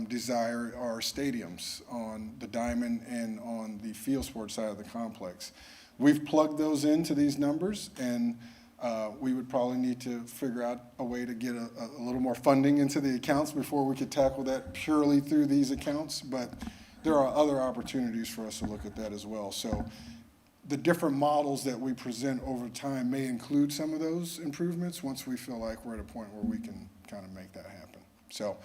desire are stadiums on the diamond and on the field sports side of the complex. We've plugged those into these numbers and we would probably need to figure out a way to get a little more funding into the accounts before we could tackle that purely through these accounts, but there are other opportunities for us to look at that as well. So the different models that we present over time may include some of those improvements once we feel like we're at a point where we can kind of make that happen. So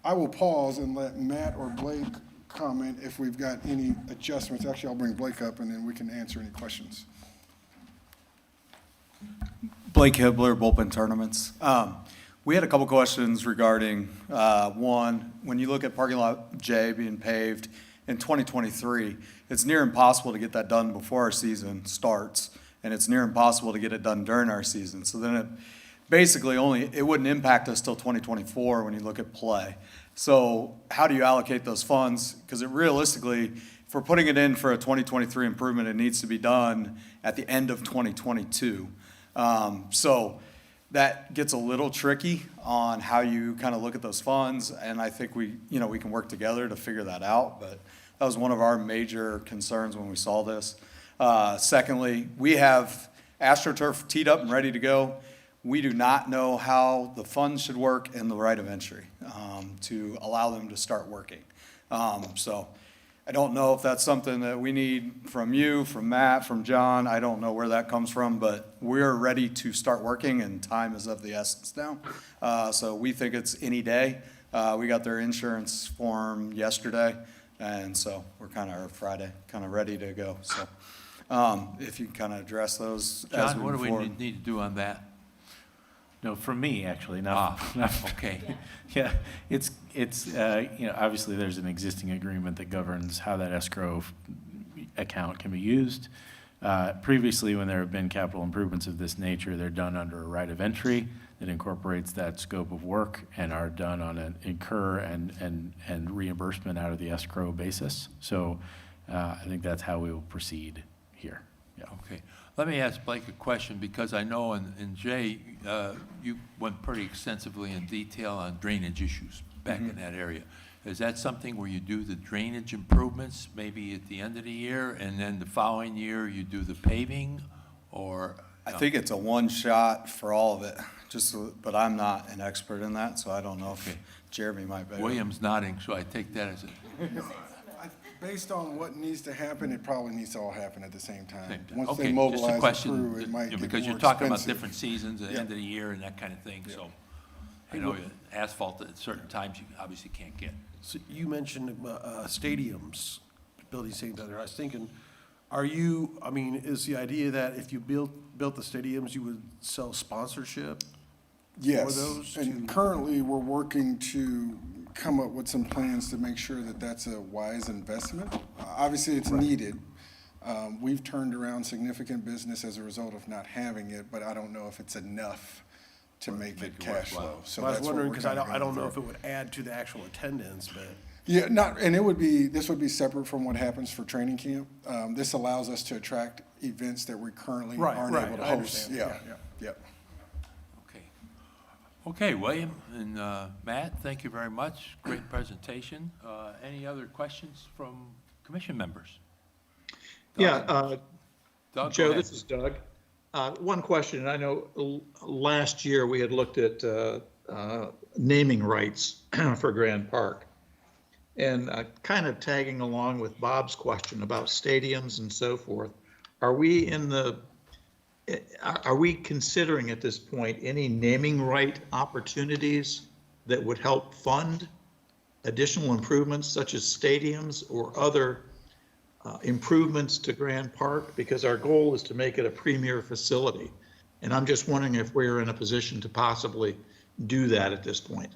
I will pause and let Matt or Blake comment if we've got any adjustments. Actually, I'll bring Blake up and then we can answer any questions. Blake Hibbler, Bullpen Tournaments. We had a couple questions regarding, one, when you look at parking lot J being paved in 2023, it's near impossible to get that done before our season starts, and it's near impossible to get it done during our season. So then it basically it wouldn't impact us till 2024 when you look at play. So how do you allocate those funds? Because realistically, if we're putting it in for a 2023 improvement, it needs to be done at the end of 2022. So that gets a little tricky on how you kind of look at those funds, and I think we can work together to figure that out, but that was one of our major concerns when we saw this. Secondly, we have AstroTurf teed up and ready to go. We do not know how the funds should work in the right of entry to allow them to start working. So I don't know if that's something that we need from you, from Matt, from John. I don't know where that comes from, but we're ready to start working, and time is of the essence now. So we think it's any day. We got their insurance form yesterday, and so we're Friday, kind of ready to go. So if you can kind of address those as we John, what do move we forward. need to do on that? No, from me, actually, not. Okay. Yeah, it's obviously there's an existing agreement that governs how that escrow account can be used. Previously, when there have been capital improvements of this nature, they're done under a right of entry that incorporates that scope of work and are done on an incur and reimbursement out of the escrow basis. So I think that's how we will proceed here. Yeah. Okay. Let me ask Blake a question, because I know in Jay, you went pretty extensively in detail on drainage issues back in that area. Is that something where you do the drainage improvements maybe at the end of the year, and then the following year you do the paving, or? I think it's a one shot for all of it, but I'm not an expert in that, so I don't know if Jeremy might be. William's nodding, so I take that as a. Based on what needs to happen, it probably needs to all happen at the same time. Once Okay, they just a mobilize the question, crew, it might get because more you're talking about expensive. different seasons, the end of the year and that kind of thing, so. I know asphalt at certain times you obviously can't get. So you mentioned stadiums, building stadiums out there. I was thinking, Are you, I mean, is the idea that if you built the stadiums, you would sell sponsorship? Yes, those and to- currently, we're working to come up with some plans to make sure that that's a wise investment. Obviously, it's needed. We've turned around significant business as a result of not having it, but I don't know if it's enough to make it cash flow. So I was that's what wondering, we're because kinda I don't going know if through. it would add to the actual attendance, but. Yeah, and this would be separate from what happens for training camp. This allows us to attract events that we currently Right, aren't right, able to I host. understand. Yeah, yeah. Okay. Okay, William and Matt, thank you very much. Great presentation. Any other questions from commission members? Yeah, Doug, go Joe, ahead. this is Doug. One question, I know last year we had looked at naming rights for Grand Park. And kind of tagging along with Bob's question about stadiums and so forth, are we considering at this point any naming right opportunities that would help fund additional improvements such as stadiums or other improvements to Grand Park? Because our goal is to make it a premier facility. And I'm just wondering if we're in a position to possibly do that at this point.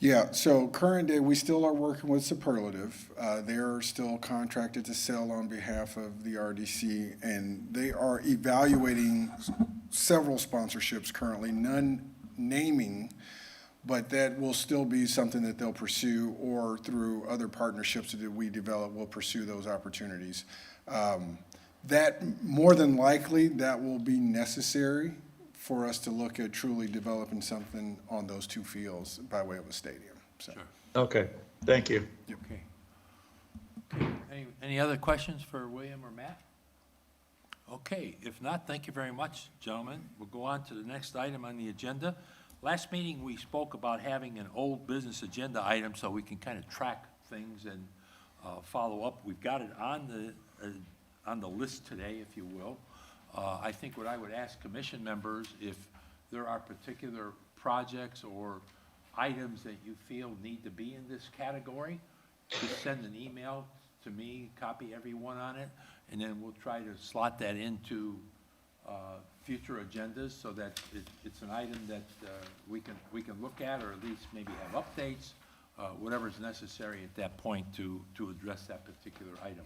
Yeah, so current day, we still are working with Superlative. They're still contracted to sell on behalf of the RDC, and they are evaluating several sponsorships currently, none naming, but that will still be something that they'll pursue, or through other partnerships that we develop, we'll pursue those opportunities. That, more than likely, that will be necessary for us to look at truly developing something on those two fields by way of a stadium, so. Sure. Okay, thank you. Okay. Any other questions for William or Matt? Okay, if not, thank you very much, gentlemen. We'll go on to the next item on the agenda. Last meeting, we spoke about having an old business agenda item so we can kind of track things and follow up. We've got it on the list today, if you will. I think what I would ask commission members, if there are particular projects or items that you feel need to be in this category, just send an email to me, copy everyone on it, and then we'll try to slot that into future agendas so that it's an item that we can look at, or at least maybe have updates, whatever's necessary at that point to address that particular item.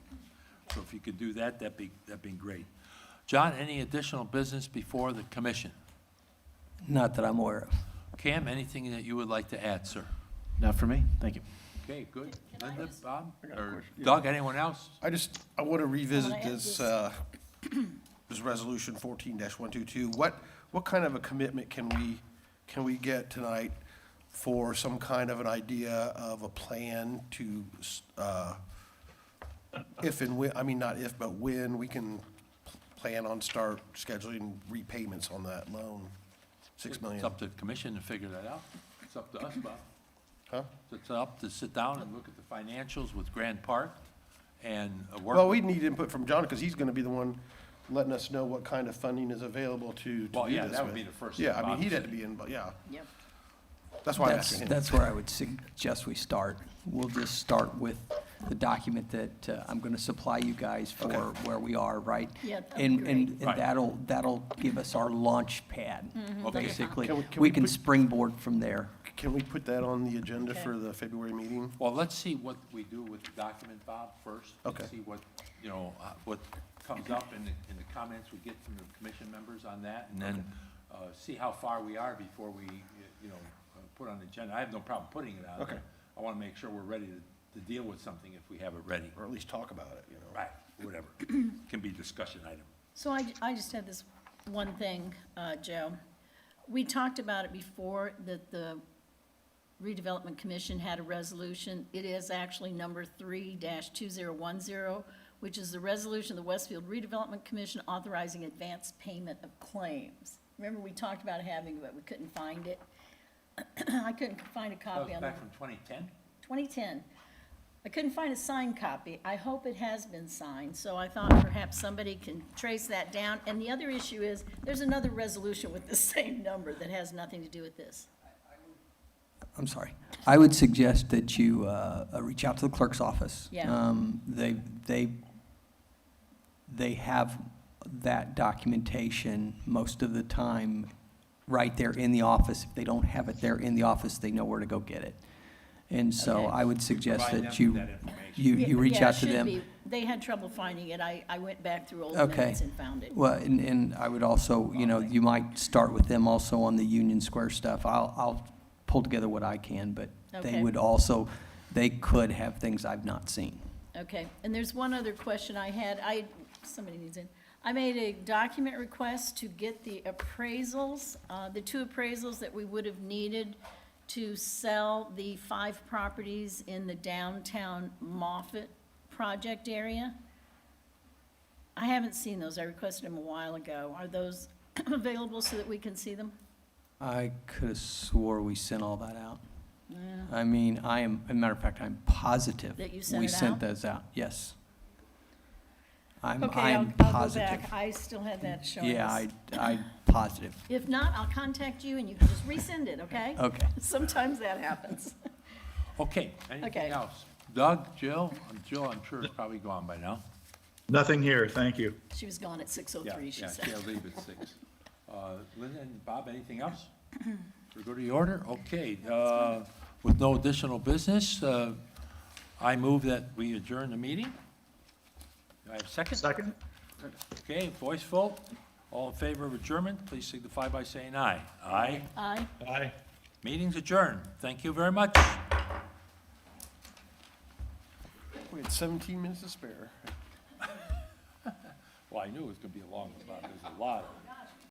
So if you could do that, that'd be great. John, any additional business before the commission? Not that I'm aware of. Cam, anything that you would like to add, sir? Not for me, thank you. Okay, good. Linda, Bob, got a or question. Doug, anyone else? I want to revisit I add this, this? this resolution 14-122. What kind of a commitment can we get tonight for some kind of an idea of a plan to, if and when, I mean, not if, but when we can plan on start scheduling repayments on that loan, $6 million? It's up to the commission to figure that out. It's up to us, Bob. Huh? It's up to sit down and look at the financials with Grand Park and work. Well, we need input from John, because he's going to be the one letting us know what kind of funding is available to do this Well, yeah, that would with. be the first Yeah, thing I mean, Bob he'd have to said. be in, but yeah, Yep. that's why I'm asking him. That's where I would suggest we start. We'll just start with the document that I'm going to supply you guys for where we are, right? Yeah, that'd be And Right. that'll give us our launch pad, Okay. basically. Can We we can put- springboard from there. Can we put that on the agenda Okay. for the February meeting? Well, let's see what we do with the document, Bob, first. and Okay. See what, what comes up in the comments we get from the commission members on that, and then see how far we are before we, put on the agenda. I have no problem putting it on Okay. there. I want to make sure we're ready to deal with something if we have it ready. Or at least talk about it, Right, whatever. Can be discussion item. So I just had this one thing, Joe. We talked about it before, that the Redevelopment Commission had a resolution. It is actually number 3-2010, which is the resolution of the Westfield Redevelopment Commission authorizing advance payment of claims. Remember, we talked about having it, but we couldn't find it. I couldn't find a That copy was on the back from 2010? 2010. I couldn't find a signed copy. I hope it has been signed, so I thought perhaps somebody can trace that down. And the other issue is, there's another resolution with the same number that has nothing to do with this. I'm sorry. I would suggest that you reach out to the clerk's office. Yeah. They they have that documentation most of the time right there in the office. If they don't have it there in the office, they know where to go get it. And so Okay. I would suggest Provide that them you, with that information. you reach Yeah, out it to should them. be. They had trouble finding it. I went back through old Okay. minutes and found it. Well, and I would also, you know, you might start with them also on the Union Square stuff. I'll pull together what I can, but they Okay. would also, they could have things I've not seen. Okay, and there's one other question I had. Somebody needs in. I made a document request to get the appraisals, the 2 appraisals that we would have needed to sell the 5 properties in the downtown Moffett project area. I haven't seen those. I requested them a while ago. Are those available so that we can see them? I could have swore we sent all that out. Yeah. I mean, as a matter of fact, I'm positive. That you sent we it sent out? those out, yes. I'm Okay, I'm I'll go positive. back. I still had that showing. Yeah, us. I'm positive. If not, I'll contact you and you can just resend it, okay? Okay. Sometimes that happens. Okay, anything Okay. else? Doug, Jill? Jill, I'm sure is probably gone by now. Nothing here, thank you. She was gone at 6:03, she Yeah, said. she'll leave at 6. Linda and Bob, anything else? We go to the order? Okay, with no additional business, I move that we adjourn the meeting. Do I have a second? Second? Okay, voice vote. All in favor of adjournment, please signify by saying aye. Aye. Aye. Aye. Meeting's adjourned. Thank you very much. We had 17 minutes to spare. Well, I knew it was gonna be a long one, Bob. There's a lot of